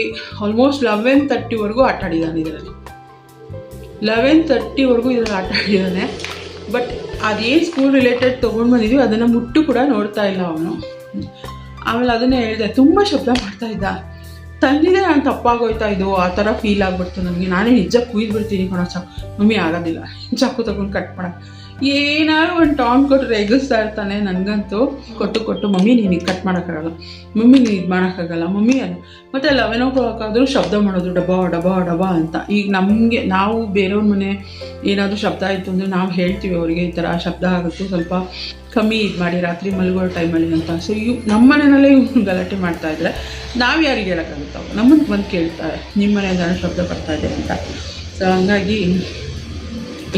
ಆಲ್ಮೋಸ್ಟ್ 11:30ವರೆಗೂ ಆಟ ಆಡಿದ್ದಾನೆ. ಇದರಲ್ಲಿ 11:30ವರೆಗೂ ಇದರಲ್ಲಿ ಆಟ ಆಡಿದ್ದಾನೆ. ಬಟ್ ಅದೇನು ಸ್ಕೂಲ್ ರಿಲೇಟೆಡ್ ತೊಗೊಂಡು ಬಂದಿದ್ವಿ ಅದನ್ನು ಮುಟ್ಟು ಕೂಡ ನೋಡ್ತಾ ಇಲ್ಲ ಅವನು. ಆಮೇಲೆ ಅದನ್ನೇ ಹೇಳಿದೆ, ತುಂಬ ಶಬ್ದ ಮಾಡ್ತಾಯಿದ್ದ, ತಂದಿದೆ ನಾನು ತಪ್ಪಾಗೋಯ್ತಾ ಇದು ಆ ಥರ ಫೀಲ್ ಆಗಿಬಿಡ್ತು ನನಗೆ. ನಾನೇ ನಿಜ ಕುಯ್ದುಬಿಡ್ತೀನಿ ಕಣೋ ಮಮ್ಮಿ ಆಗೋದಿಲ್ಲ, ಚಾಕು ತಗೊಂಡು ಕಟ್ ಮಾಡೋಕ್ಕೆ. ಏನಾದ್ರು ಒಂದು ಟಾನ್ ಕೊಟ್ಟರೆ ಎಗಿಸ್ತಾ ಇರ್ತಾನೆ. ನನಗಂತೂ ಕೊಟ್ಟು ಮಮ್ಮಿ ನೀನು ಇದು ಕಟ್ ಮಾಡೋಕ್ಕಾಗಲ್ಲ, ಮಮ್ಮಿ ನೀನು ಇದು ಮಾಡೋಕ್ಕಾಗಲ್ಲ, ಮಮ್ಮಿ ಅದು. ಮತ್ತು 11 o'clock ಆದರೂ ಶಬ್ದ ಮಾಡೋದು ಡಬಾ ಡಬಾ ಡಬಾ ಅಂತ. ಈಗ ನಾವು ಬೇರೆಯವ್ರ ಮನೆ ಏನಾದರೂ ಶಬ್ದ ಆಯಿತು ಅಂದರೆ ನಾವು ಹೇಳ್ತೀವಿ ಅವರಿಗೆ, ಈ ಥರ ಶಬ್ದ ಆಗುತ್ತೆ, ಸ್ವಲ್ಪ ಕಮ್ಮಿ ಇದು ಮಾಡಿ ರಾತ್ರಿ ಮಲಗೋ ಟೈಮಲ್ಲಿ ಅಂತ. ಸೊ ನಮ್ಮ ಮನೆಯಲ್ಲೇ ಇವ್ನು ಗಲಾಟೆ ಮಾಡ್ತಾಯಿದ್ರೆ ನಾವು ಯಾರಿಗೆ ಹೇಳೋಕ್ಕಾಗುತ್ತವ, ನಮ್ಮನ್ನು ಬಂದು ಕೇಳ್ತಾರೆ ನಿಮ್ಮ ಮನೆಯಿಂದ ಶಬ್ದ ಬರ್ತಾಯಿದೆ ಅಂತ. ಸೊ ಹಂಗಾಗಿ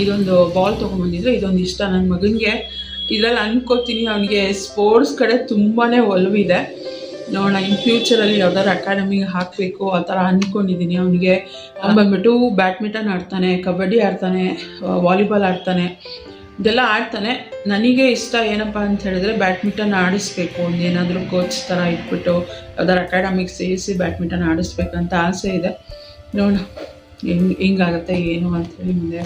ಇದೊಂದು ಬಾಲ್ ತೊಗೊಂಬಂದಿದ್ರೆ ಇದೊಂದು ಇಷ್ಟ ನನ್ನ ಮಗನಿಗೆ. ಇದರಲ್ಲಿ ಅನ್ಕೋತೀನಿ ಅವನಿಗೆ ಸ್ಪೋರ್ಟ್ಸ್ ಕಡೆ ತುಂಬಾ ಒಲವಿದೆ. ನೋಡೋಣ ಇನ್ ಫ್ಯೂಚರಲ್ಲಿ ಯಾವ್ದಾದ್ರು ಅಕಾಡೆಮಿಗೆ ಹಾಕಬೇಕು ಆ ಥರ ಅಂದ್ಕೊಂಡಿದ್ದೀನಿ. ಅವನಿಗೆ ಬಂದ್ಬಿಟ್ಟು ಬ್ಯಾಡ್ಮಿಂಟನ್ ಆಡ್ತಾನೆ, ಕಬಡ್ಡಿ ಆಡ್ತಾನೆ, ವಾಲಿಬಾಲ್ ಆಡ್ತಾನೆ, ಇದೆಲ್ಲ ಆಡ್ತಾನೆ. ನನಗೆ ಇಷ್ಟ ಏನಪ್ಪ ಅಂತ ಹೇಳಿದ್ರೆ ಬ್ಯಾಡ್ಮಿಂಟನ್ ಆಡಿಸ್ಬೇಕು, ಒಂದೇನಾದರೂ ಕೋಚ್ ಥರ ಇಟ್ಬಿಟ್ಟು ಯಾವ್ದಾದ್ರು ಅಕಾಡೆಮಿಗೆ ಸೇರಿಸಿ ಬ್ಯಾಡ್ಮಿಂಟನ್ ಆಡಿಸ್ಬೇಕಂತ ಆಸೆ ಇದೆ. ನೋಡೋಣ ಹೆಂಗಾಗುತ್ತೆ ಏನು ಅಂಥೇಳಿ ಮುಂದೆ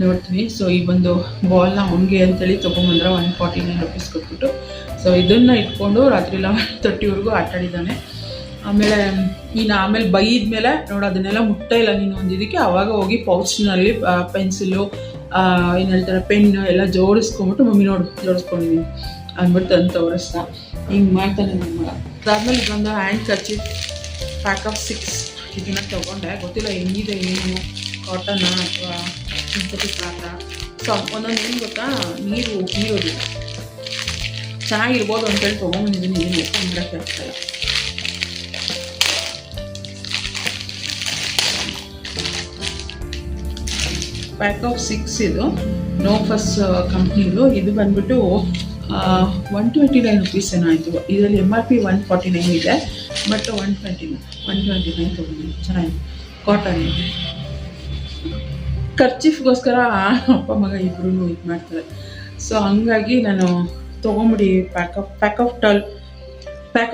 ನೋಡ್ತೀನಿ. ಸೊ ಈ ಒಂದು ಬಾಲ್ನ ಅವ್ನಿಗೆ ಅಂತೇಳಿ ತೊಗೊಂಬಂದ್ರೆ 149 ರುಪೀಸ್ ಕೊಟ್ಬಿಟ್ಟು. ಸೊ ಇದನ್ನು ಇಟ್ಕೊಂಡು ರಾತ್ರಿ 11:30ವರೆಗೂ ಆಟಾಡಿದ್ದಾನೆ. ಆಮೇಲೆ ಬೈದ ಮೇಲೆ ನೋಡು ಅದನ್ನೆಲ್ಲ ಮುಟ್ಟ ಇಲ್ಲ ನೀನು ಒಂದಿದ್ದಕ್ಕೆ, ಆವಾಗ ಹೋಗಿ ಪೌಚ್ನಲ್ಲಿ ಪೆನ್ಸಿಲು ಏನು ಹೇಳ್ತಾರೆ ಪೆನ್ನು ಎಲ್ಲ ಜೋಡಿಸ್ಕೊಂಬಿಟ್ಟು ಮಮ್ಮಿ ನೋಡು ಜೋಡಿಸ್ಕೊಂಡಿದ್ದೀನಿ ಅಂದ್ಬಿಟ್ಟು ಅಂತ ತೋರಿಸ್ತಾ ಹಿಂಗೆ ಮಾಡ್ತಾನೆ ನನ್ನ ಮಗ. ಅದಾದಮೇಲೆ ಇದೊಂದು ಹ್ಯಾಂಡ್ ಕರ್ಚೀಫ್ ಪ್ಯಾಕ್ ಆಫ್ 6 ಇದನ್ನು ತೊಗೊಂಡೆ. ಗೊತ್ತಿಲ್ಲ ಹೆಂಗಿದೆ ಏನು, ಕಾಟನ್ ಅಥವಾ ಸಿಂಥೆಟಿಕ್ ಕ್ಲಾತಾ. ಸೊ ಒಂದೊಂದು ಏನು ಗೊತ್ತಾ, ನೀರು ಹೀರೋದಿಲ್ಲ, ಚೆನ್ನಾಗಿರ್ಬೋದು ಅಂತೇಳಿ ತೊಗೊಂಡಿದ್ದೀನಿ. ಏನು ಓಪನ್ ಮಾಡೋಕ್ಕೆ ಆಗ್ತಾಯಿಲ್ಲ. ಪ್ಯಾಕ್ ಆಫ್ 6 ಇದು ನೋಫಸ್ ಕಂಪ್ನಿದು. ಇದು ಬಂದ್ಬಿಟ್ಟು 129 ರುಪೀಸ್ ಏನಾಯಿತು. ಇದರಲ್ಲಿ MRP 149 ಇದೆ, ಬಟ್ 129 ತೊಗೊಂಡಿದ್ದೀನಿ. ಚೆನ್ನಾಗಿದೆ, ಕಾಟನ್ ಇದೆ. ಖರ್ಚೀಫ್ಗೋಸ್ಕರ ಅಪ್ಪ ಮಗ ಇಬ್ಬರೂ ಇದು ಮಾಡ್ತಾರೆ. ಸೊ ಹಂಗಾಗಿ ನಾನು ತೊಗೊಂಬಿಡಿ ಪ್ಯಾಕ್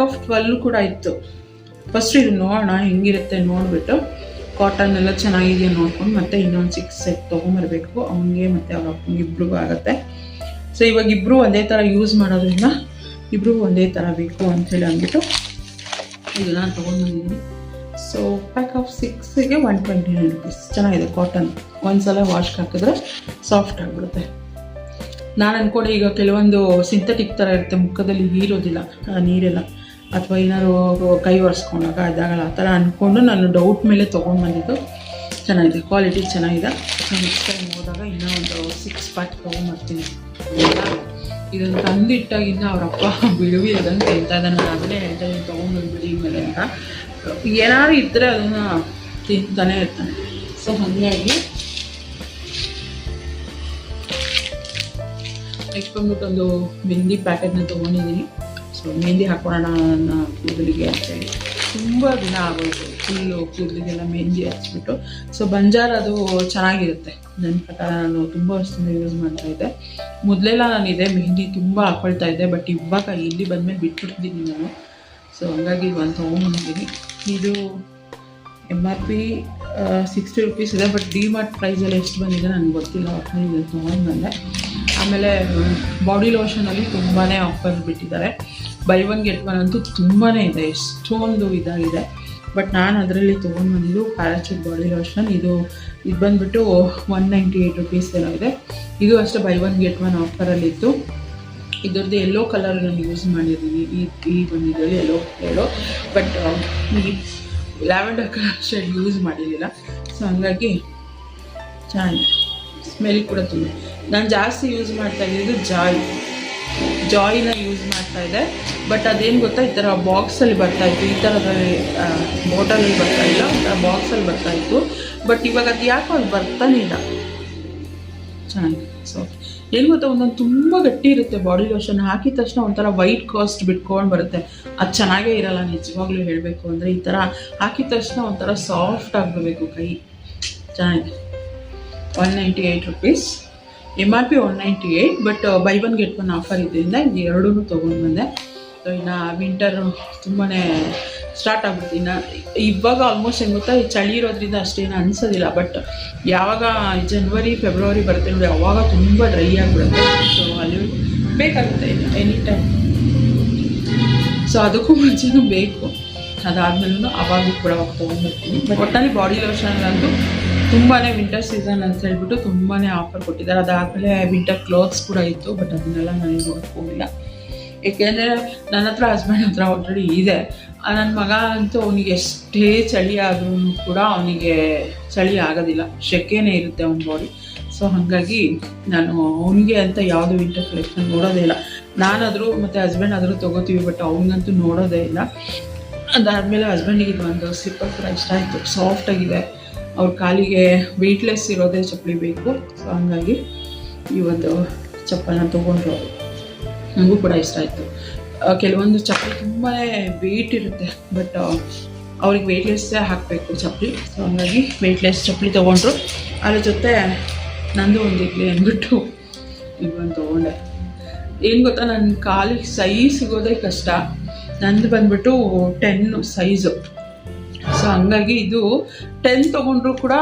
ಆಫ್ 12 ಕೂಡ ಇತ್ತು. ಫಸ್ಟ್ ಇದು ನೋಡೋಣ ಹೆಂಗಿರುತ್ತೆ ನೋಡಿಬಿಟ್ಟು, ಕಾಟನ್ ಎಲ್ಲ ಚೆನ್ನಾಗಿದೆ ನೋಡ್ಕೊಂಡು ಮತ್ತೆ ಇನ್ನೊಂದು 6 ಸೆಟ್ ತೊಗೊಂಬರ್ಬೇಕು ಅವನಿಗೆ ಮತ್ತು ಅವ್ರ ಅಪ್ಪನಿಗೆ ಇಬ್ರಿಗೂ ಆಗುತ್ತೆ. ಸೊ ಇವಾಗ ಇಬ್ಬರು ಒಂದೇ ಥರ ಯೂಸ್ ಮಾಡೋದ್ರಿಂದ ಇಬ್ರಿಗೂ ಒಂದೇ ಥರ ಬೇಕು ಅಂಥೇಳಿ ಅಂದ್ಬಿಟ್ಟು ಇದು ನಾನು ತೊಗೊಂಡ್ಬಂದಿದ್ದೀನಿ. ಸೊ ಪ್ಯಾಕ್ ಆಫ್ 6ಗೆ 129 ರುಪೀಸ್. ಚೆನ್ನಾಗಿದೆ ಕಾಟನ್. ಒಂದ್ಸಲ ವಾಶ್ಗೆ ಹಾಕಿದ್ರೆ ಸಾಫ್ಟ್ ಆಗಿಬಿಡುತ್ತೆ. ನಾನು ಅಂದ್ಕೊಂಡೆ ಈಗ ಕೆಲವೊಂದು ಸಿಂಥೆಟಿಕ್ ಥರ ಇರುತ್ತೆ, ಮುಖದಲ್ಲಿ ಹೀರೋದಿಲ್ಲ ನೀರೆಲ್ಲ, ಅಥವಾ ಏನಾದ್ರು ಕೈ ಒರೆಸ್ಕೊಂಡಾಗ ಇದಾಗಲ್ಲ ಆ ಥರ ಅಂದ್ಕೊಂಡು ನಾನು ಡೌಟ್ ಮೇಲೆ ತೊಗೊಂಡು ಬಂದಿದ್ದು. ಚೆನ್ನಾಗಿದೆ, ಕ್ವಾಲಿಟಿ ಚೆನ್ನಾಗಿದೆ. ನೆಕ್ಸ್ಟ್ ಟೈಮ್ ಹೋದಾಗ ಇನ್ನೂ ಒಂದು 6 ಪ್ಯಾಕ್ ತೊಗೊಂಡ್ಬರ್ತೀನಿ. ಇದನ್ನು ತಂದಿಟ್ಟಾಗಿಂದ ಅವರಪ್ಪ ಬಿಡುವಿ ಅದನ್ನು ತಿಂತಾ ಇದ್ದಾನೆ. ನಾನು ಅದನ್ನೇ ಹೇಳ್ತಾ ಇದ್ದೀನಿ ತೊಗೊಂಡ್ಬಂದ್ಬಿಡಿ ಮೇಲೆ ಅಂತ. ಏನಾದ್ರು ಇದ್ದರೆ ಅದನ್ನು ತಿಂತಾನೆ ಇರ್ತಾನೆ. ಸೊ ಹಾಗಾಗಿ ನೆಕ್ಸ್ಟ್ ಬಂದ್ಬಿಟ್ಟು ಒಂದು ಮೆಹಂದಿ ಪ್ಯಾಕೆಟ್ನ ತೊಗೊಂಡಿದ್ದೀನಿ. ಸೊ ಮೆಹಂದಿ ಹಾಕೋಣ ನನ್ನ ಕೂದಲಿಗೆ ಅಂತೇಳಿ ತುಂಬ ದಿನ ಆಗೋಯ್ತು ಫುಲ್ಲು ಕೂದಲಿಗೆಲ್ಲ ಮೆಹಂದಿ ಹಚ್ಬಿಟ್ಟು. ಸೊ ಬಂಜಾರ ಅದು ಚೆನ್ನಾಗಿರುತ್ತೆ ನನ್ನ ಪ್ರಕಾರ. ನಾನು ತುಂಬ ವರ್ಷದಿಂದ ಯೂಸ್ ಮಾಡ್ತಾಯಿದ್ದೆ. ಮೊದಲೆಲ್ಲ ನಾನು ಇದೇ ಮೆಹಂದಿ ತುಂಬ ಹಾಕ್ಕೊಳ್ತಾ ಇದ್ದೆ, ಬಟ್ ಇವಾಗ ಇಲ್ಲಿ ಬಂದಮೇಲೆ ಬಿಟ್ಬಿಟ್ಟಿದ್ದೀನಿ ನಾನು. ಸೊ ಹಂಗಾಗಿ ಒಂದು ತೊಗೊಂಡ್ಬಂದಿದ್ದೀನಿ. ಇದು MRP 60 ರುಪೀಸ್ ಇದೆ, ಬಟ್ ಡಿಮಾರ್ಟ್ ಪ್ರೈಸಲ್ಲಿ ಎಷ್ಟು ಬಂದಿದೆ ನನಗೆ ಗೊತ್ತಿಲ್ಲ. ಇದು ತೊಗೊಂಡ್ಬಂದೆ. ಆಮೇಲೆ ಬಾಡಿ ಲೋಷನಲ್ಲಿ ತುಂಬಾ ಆಫರ್ ಬಿಟ್ಟಿದ್ದಾರೆ. ಬೈ 1 get 1 ಅಂತೂ ತುಂಬಾ ಇದೆ, ಎಷ್ಟೊಂದು ಇದಾಗಿದೆ. ಬಟ್ ನಾನು ಅದರಲ್ಲಿ ತೊಗೊಂಡ್ಬಂದಿದ್ದು ಪ್ಯಾರಾಚೂಟ್ ಬಾಡಿ ಲೋಷನ್. ಇದು ಬಂದುಬಿಟ್ಟು 198 ರುಪೀಸ್ ಏನೋ ಇದೆ. ಇದು ಅಷ್ಟೇ ಬೈ 1 get 1 ಆಫರಲ್ಲಿತ್ತು. ಇದರದ್ದು ಯೆಲ್ಲೋ ಕಲರ್ ನಾನು ಯೂಸ್ ಮಾಡಿದ್ದೀನಿ. ಈ ಬಂದಿದ್ದಲ್ಲಿ ಯೆಲ್ಲೋ, ಬಟ್ ಈ ಲ್ಯಾವೆಂಡರ್ ಕಲರ್ ಶೇಡ್ ಯೂಸ್ ಮಾಡಿರಲಿಲ್ಲ. ಸೊ ಹಂಗಾಗಿ ಚೆನ್ನಾಗಿದೆ. ಸ್ಮೆಲ್ ಕೂಡ ತುಂಬ. ನಾನು ಜಾಸ್ತಿ ಯೂಸ್ ಮಾಡ್ತಾ ಇದ್ದಿದ್ದು ಜಾಯ್ನ ಯೂಸ್ ಮಾಡ್ತಾಯಿದ್ದೆ. ಬಟ್ ಅದೇನು ಗೊತ್ತಾ, ಈ ಥರ ಬಾಕ್ಸಲ್ಲಿ ಬರ್ತಾಯಿತ್ತು, ಈ ಥರದಲ್ಲಿ ಬಾಟಲಲ್ಲಿ ಬರ್ತಾಯಿಲ್ಲ, ಒಂಥರ ಬಾಕ್ಸಲ್ಲಿ ಬರ್ತಾಯಿತ್ತು. ಬಟ್ ಇವಾಗ ಅದು ಯಾಕೋ ಅದು ಬರ್ತಾನೆ ಇಲ್ಲ. ಚೆನ್ನಾಗಿದೆ. ಸೊ ಏನು ಗೊತ್ತಾ, ಒಂದೊಂದು ತುಂಬ ಗಟ್ಟಿ ಇರುತ್ತೆ ಬಾಡಿ ಲೋಷನ್. ಹಾಕಿದ ತಕ್ಷಣ ಒಂಥರ ವೈಟ್ ಕಾಸ್ಟ್ ಬಿಟ್ಕೊಂಡು ಬರುತ್ತೆ. ಅದು ಚೆನ್ನಾಗೇ ಇರೋಲ್ಲ ನಿಜವಾಗ್ಲೂ ಹೇಳಬೇಕು ಅಂದರೆ. ಈ ಥರ ಹಾಕಿದ ತಕ್ಷಣ ಒಂಥರ ಸಾಫ್ಟ್ ಆಗಿಬಿಡಬೇಕು ಕೈ. ಚೆನ್ನಾಗಿದೆ. 198 rupees. MRP 198, but by 1 get 1 offer ಇದರಿಂದ ಎರಡೂ ತೊಗೊಂಡ್ಬಂದೆ. ಸೊ ಇನ್ನು ವಿಂಟರ್ ತುಂಬಾ ಸ್ಟಾರ್ಟ್ ಆಗ್ಬಿಡುತ್ತೆ. ಇನ್ನು ಇವಾಗ ಆಲ್ಮೋಸ್ಟ್ ಏನು ಗೊತ್ತಾ, ಈ ಚಳಿ ಇರೋದ್ರಿಂದ ಅಷ್ಟೇನು ಅನಿಸೋದಿಲ್ಲ. ಬಟ್ ಯಾವಾಗ ಜನವರಿ ಫೆಬ್ರವರಿ ಬರುತ್ತೆ ನೋಡಿ, ಅವಾಗ ತುಂಬ ಡ್ರೈ ಆಗಿಬಿಡುತ್ತೆ. ಸೊ ಅಲ್ಲಿ ಬೇಕಾಗುತ್ತೆ ಎನಿ ಟೈಮ್. ಸೊ ಅದಕ್ಕೂ ಮುಂಚೆನೂ ಬೇಕು. ಅದಾದಮೇಲೂ ಅವಾಗೂ ಕೂಡ ತೊಗೊಂಡ್ಬರ್ತೀನಿ. ಬಟ್ ಒಟ್ಟಲ್ಲಿ ಬಾಡಿ ಲೋಷನ್ಗಂತೂ ತುಂಬಾ ವಿಂಟರ್ ಸೀಸನ್ ಅಂತ ಹೇಳ್ಬಿಟ್ಟು ತುಂಬಾ ಆಫರ್ ಕೊಟ್ಟಿದ್ದಾರೆ. ಅದಾದಮೇಲೆ ವಿಂಟರ್ ಕ್ಲೋತ್ಸ್ ಕೂಡ ಇತ್ತು, ಬಟ್ ಅದನ್ನೆಲ್ಲ ನನಗೆ ನೋಡ್ಕೊಂಡಿಲ್ಲ. ಏಕೆಂದರೆ ನನ್ನ ಹತ್ರ ಹಸ್ಬೆಂಡ್ ಹತ್ರ ಆಲ್ರೆಡಿ ಇದೆ. ನನ್ನ ಮಗ ಅಂತೂ ಅವನಿಗೆ ಎಷ್ಟೇ ಚಳಿ ಆದ್ರೂ ಕೂಡ ಅವನಿಗೆ ಚಳಿ ಆಗೋದಿಲ್ಲ, ಶೆಕೆನೇ ಇರುತ್ತೆ ಅವನ ಬಾಡಿ. ಸೊ ಹಾಗಾಗಿ ನಾನು ಅವನಿಗೆ ಅಂತ ಯಾವುದು ವಿಂಟರ್ ಕಲೆಕ್ಷನ್ ನೋಡೋದೇ ಇಲ್ಲ. ನಾನಾದರೂ ಮತ್ತು ಹಸ್ಬೆಂಡ್ ಆದರೂ ತೊಗೋತೀವಿ, ಬಟ್ ಅವನಿಗಂತೂ ನೋಡೋದೇ ಇಲ್ಲ. ಅದಾದಮೇಲೆ ಹಸ್ಬೆಂಡಿಗೆ ಇದು ಒಂದು ಸ್ಲಿಪ್ಪರ್ ಕೂಡ ಇಷ್ಟ ಆಯಿತು, ಸಾಫ್ಟಾಗಿದೆ. ಅವ್ರ ಕಾಲಿಗೆ ವೆಯ್ಟ್ಲೆಸ್ ಇರೋದೇ ಚಪ್ಪಲಿ ಬೇಕು. ಸೊ ಹಾಗಾಗಿ ಈ ಒಂದು ಚಪ್ಪಲನ್ನ ತೊಗೊಂಡ್ರು. ನನಗೂ ಕೂಡ ಇಷ್ಟ ಆಯಿತು. ಕೆಲವೊಂದು ಚಪ್ಪಲಿ ತುಂಬಾ ವೆಯ್ಟ್ ಇರುತ್ತೆ, ಬಟ್ ಅವ್ರಿಗೆ ವೆಯ್ಟ್ಲೆಸ್ಸೇ ಹಾಕಬೇಕು ಚಪ್ಪಲಿ. ಸೊ ಹಾಗಾಗಿ ವೆಯ್ಟ್ಲೆಸ್ ಚಪ್ಪಲಿ ತೊಗೊಂಡ್ರು. ಅದ್ರ ಜೊತೆ ನಂದು ಒಂದು ಇರಲಿ ಅಂದ್ಬಿಟ್ಟು ಇದೊಂದು ತೊಗೊಂಡೆ. ಏನು ಗೊತ್ತಾ, ನನ್ನ ಕಾಲಿಗೆ ಸೈಜ್ ಸಿಗೋದೇ ಕಷ್ಟ. ನಂದು ಬಂದ್ಬಿಟ್ಟು 10 ಸೈಜು. ಸೊ ಹಂಗಾಗಿ ಇದು 10 ತೊಗೊಂಡ್ರು ಕೂಡ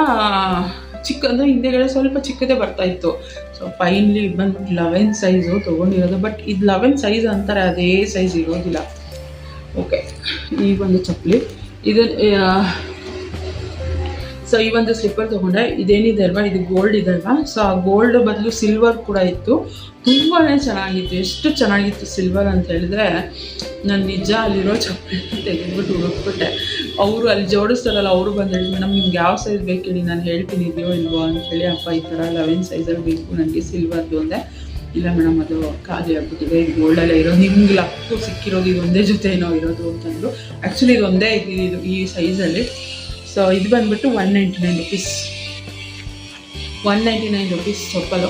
ಚಿಕ್ಕ, ಅಂದರೆ ಹಿಂದೆಗಡೆ ಸ್ವಲ್ಪ ಚಿಕ್ಕದೇ ಬರ್ತಾಯಿತ್ತು. ಸೊ ಫೈನ್ಲಿ ಬಂದ್ಬಿಟ್ಟು 11 ಸೈಜು ತೊಗೊಂಡಿರೋದು. ಬಟ್ ಇದು 11 ಸೈಜ್ ಅಂತಾರೆ, ಅದೇ ಸೈಜ್ ಇರೋದಿಲ್ಲ. ಓಕೆ, ಈ ಒಂದು ಚಪ್ಪಲಿ ಇದು. ಸೊ ಈ ಒಂದು ಸ್ಲಿಪ್ಪರ್ ತೊಗೊಂಡೆ. ಇದೇನಿದೆ ಅಲ್ವಾ, ಇದು ಗೋಲ್ಡ್ ಇದೆ ಅಲ್ವಾ. ಸೊ ಆ ಗೋಲ್ಡ್ ಬದಲು ಸಿಲ್ವರ್ ಕೂಡ ಇತ್ತು. ತುಂಬಾ ಚೆನ್ನಾಗಿತ್ತು. ಎಷ್ಟು ಚೆನ್ನಾಗಿತ್ತು ಸಿಲ್ವರ್ ಅಂತ ಹೇಳಿದ್ರೆ, ನಾನು ನಿಜ ಅಲ್ಲಿರೋ ಚಪ್ಪಲಿ ತೆಗೆದ್ಬಿಟ್ಟು ಹುಡುಕ್ಬಿಟ್ಟೆ. ಅವರು ಅಲ್ಲಿ ಜೋಡಿಸ್ತಾರಲ್ಲ, ಅವರು ಬಂದು ಹೇಳಿ, ಮೇಡಮ್ ನಿಮ್ಗೆ ಯಾವ ಸೈಜ್ ಬೇಕು ಹೇಳಿ, ನಾನು ಹೇಳ್ತೀನಿ ಇದೆಯೋ ಇಲ್ವೋ ಅಂಥೇಳಿ. ಅಪ್ಪ ಈ ಥರ 11 ಸೈಜಲ್ಲಿ ಬೇಕು ನನಗೆ ಸಿಲ್ವರ್ದು ಅಂದೆ. ಇಲ್ಲ ಮೇಡಮ್ ಅದು ಖಾಲಿ ಆಗ್ಬಿಟ್ಟಿದೆ, ಇದು ಗೋಲ್ಡಲ್ಲೇ ಇರೋದು, ನಿಮ್ಗೆ ಲಕ್ಕು ಸಿಕ್ಕಿರೋದು ಇದೊಂದೇ ಜೊತೆ ಏನೋ ಇರೋದು ಅಂತಂದರು. ಆ್ಯಕ್ಚುಲಿ ಇದೊಂದೇ ಇದು ಈ ಸೈಜಲ್ಲಿ. ಸೊ ಇದು ಬಂದುಬಿಟ್ಟು 199 ರುಪೀಸ್. 199 ರುಪೀಸ್ ಚಪ್ಪಲು.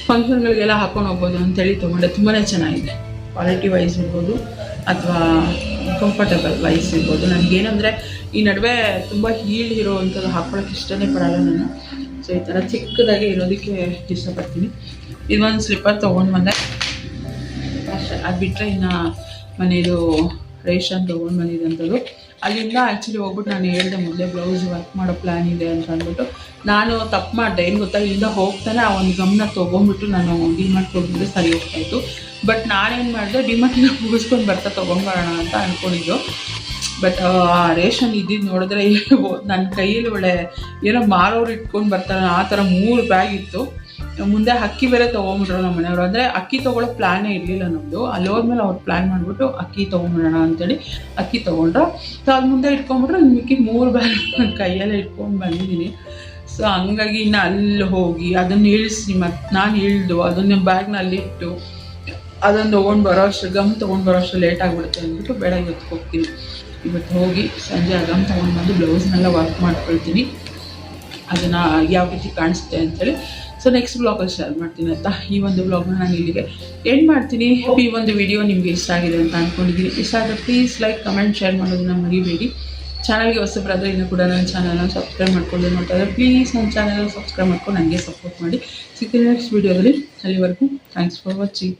ಫಂಕ್ಷನ್ಗಳಿಗೆಲ್ಲ ಹಾಕೊಂಡು ಹೋಗ್ಬೋದು ಅಂತೇಳಿ ತೊಗೊಂಡೆ. ತುಂಬಾ ಚೆನ್ನಾಗಿದೆ. ಕ್ವಾಲಿಟಿ ವೈಸ್ ಇರ್ಬೋದು ಅಥವಾ ಕಂಫರ್ಟಬಲ್ ವೈಸ್ ಇರ್ಬೋದು. ನನಗೇನಂದರೆ ಈ ನಡುವೆ ತುಂಬ ಹೀಲ್ ಇರೋವಂಥದ್ದು ಹಾಕ್ಕೊಳ್ಳೋಕೆ ಇಷ್ಟನೇ ಪಡಲ್ಲ ನಾನು. ಸೊ ಈ ಥರ ಚಿಕ್ಕದಾಗಿ ಇರೋದಕ್ಕೆ ಇಷ್ಟಪಡ್ತೀನಿ. ಇದೊಂದು ಸ್ಲಿಪ್ಪರ್ ತೊಗೊಂಡು ಬಂದೆ ಅಷ್ಟೇ. ಅದು ಬಿಟ್ಟರೆ ಇನ್ನು ಮನೆಯದು ರೇಷನ್ ತೊಗೊಂಡು ಬಂದಿದ್ದಂಥದ್ದು. ಅಲ್ಲಿಂದ ಆ್ಯಕ್ಚುಲಿ ಹೋಗ್ಬಿಟ್ಟು ನಾನು ಹೇಳಿದೆ ಮೊದಲೇ ಬ್ಲೌಸ್ ವರ್ಕ್ ಮಾಡೋ ಪ್ಲ್ಯಾನ್ ಇದೆ ಅಂತ ಅಂದ್ಬಿಟ್ಟು. ನಾನು ತಪ್ಪು ಮಾಡಿದೆ. ಏನು ಗೊತ್ತಾ, ಇಲ್ಲಿಂದ ಹೋಗ್ತಾನೆ ಆ ಒಂದು ಗಮನ ತೊಗೊಂಡ್ಬಿಟ್ಟು ನಾನು ಡಿಮಾರ್ಟ್ ಹೋಗಿದ್ರೆ ಸರಿ ಹೋಗ್ತಾಯಿತ್ತು. ಬಟ್ ನಾನೇನು ಮಾಡಿದೆ, ಡಿಮಾರ್ಟಿನ ಮುಗಿಸ್ಕೊಂಡು ಬರ್ತಾ ತೊಗೊಂಡ್ಬರೋಣ ಅಂತ ಅಂದ್ಕೊಂಡಿದ್ದು. ಬಟ್ ಆ ರೇಷನ್ ಇದ್ದಿದ್ದು ನೋಡಿದ್ರೆ ನನ್ನ ಕೈಯಲ್ಲಿ ಒಳ್ಳೆ ಏನೋ ಮಾರೋರು ಇಟ್ಕೊಂಡು ಬರ್ತಾರೆ ಆ ಥರ 3 ಬ್ಯಾಗ್ ಇತ್ತು. ಮುಂದೆ ಅಕ್ಕಿ ಬೇರೆ ತೊಗೊಂಬಿಟ್ರು ನಮ್ಮ ಮನೆಯವರು. ಅಂದರೆ ಅಕ್ಕಿ ತೊಗೊಳ್ಳೋ ಪ್ಲ್ಯಾನೇ ಇರಲಿಲ್ಲ ನಮ್ಮದು. ಅಲ್ಲಿ ಹೋದ್ಮೇಲೆ ಅವ್ರು ಪ್ಲ್ಯಾನ್ ಮಾಡಿಬಿಟ್ಟು ಅಕ್ಕಿ ತೊಗೊಂಬಿಡೋಣ ಅಂತೇಳಿ ಅಕ್ಕಿ ತೊಗೊಂಡ್ರು. ಸೊ ಅದು ಮುಂದೆ ಇಟ್ಕೊಂಡ್ಬಿಟ್ರೆ ಇನ್ನು ಮಿಕ್ಕಿ 3 ಬ್ಯಾಗ್ ನನ್ನ ಕೈಯಲ್ಲೇ ಇಟ್ಕೊಂಡು ಬಂದಿದ್ದೀನಿ. ಸೊ ಹಂಗಾಗಿ ಇನ್ನು ಅಲ್ಲಿ ಹೋಗಿ ಅದನ್ನು ಇಳಿಸಿ ಮತ್ತು ನಾನು ಇಳಿದು ಅದನ್ನ ಬ್ಯಾಗ್ನಲ್ಲಿ ಇಟ್ಟು ಅದನ್ನು ತೊಗೊಂಡು ಗಮ್ ಬರೋ ಅಷ್ಟು ಲೇಟ್ ಆಗಿಬಿಡುತ್ತೆ ಅಂದ್ಬಿಟ್ಟು ಬೇಡ ಇವತ್ತು ಹೋಗ್ತೀನಿ. ಇವತ್ತು ಹೋಗಿ ಸಂಜೆ ಆ ಗಮ್ ತೊಗೊಂಡು ಬಂದು ಬ್ಲೌಸ್ನೆಲ್ಲ ವರ್ಕ್ ಮಾಡ್ಕೊಳ್ತೀನಿ, ಅದನ್ನು ಯಾವ ರೀತಿ ಕಾಣಿಸುತ್ತೆ ಅಂಥೇಳಿ. ಸೊ ನೆಕ್ಸ್ಟ್ ಬ್ಲಾಗಲ್ಲಿ ಶೇರ್ ಮಾಡ್ತೀನಿ ಆಯಿತಾ. ಈ ಒಂದು ಬ್ಲಾಗ್ನ ನಾನು ಇಲ್ಲಿಗೆ ಎಂಡ್ ಮಾಡ್ತೀನಿ. ಈ ಒಂದು ವಿಡಿಯೋ ನಿಮಗೆ ಇಷ್ಟ ಆಗಿದೆ ಅಂತ ಅಂದ್ಕೊಂಡಿದ್ದೀನಿ. ಇಷ್ಟ ಆದರೆ ಪ್ಲೀಸ್ ಲೈಕ್, ಕಮೆಂಟ್, ಶೇರ್ ಮಾಡೋದನ್ನ ಮರಿಬೇಡಿ. ಚಾನಲ್ಗೆ ಹೊಸಬರಾದರೆ ಇನ್ನೂ ಕೂಡ ನನ್ನ ಚಾನಲ್ನ ಸಬ್ಸ್ಕ್ರೈಬ್ ಮಾಡ್ಕೊಂಡು ನೋಡ್ತಾ ಇದ್ದಾರೆ. ಪ್ಲೀಸ್ ನನ್ನ ಚಾನಲ್ನ ಸಬ್ಸ್ಕ್ರೈಬ್ ಮಾಡ್ಕೊಂಡು ನನಗೆ ಸಪೋರ್ಟ್ ಮಾಡಿ. ಸಿಗ್ತೀನಿ ನೆಕ್ಸ್ಟ್ ವೀಡಿಯೋದಲ್ಲಿ. ಅಲ್ಲಿವರೆಗೂ ಥ್ಯಾಂಕ್ಸ್ ಫಾರ್ ವಾಚಿಂಗ್.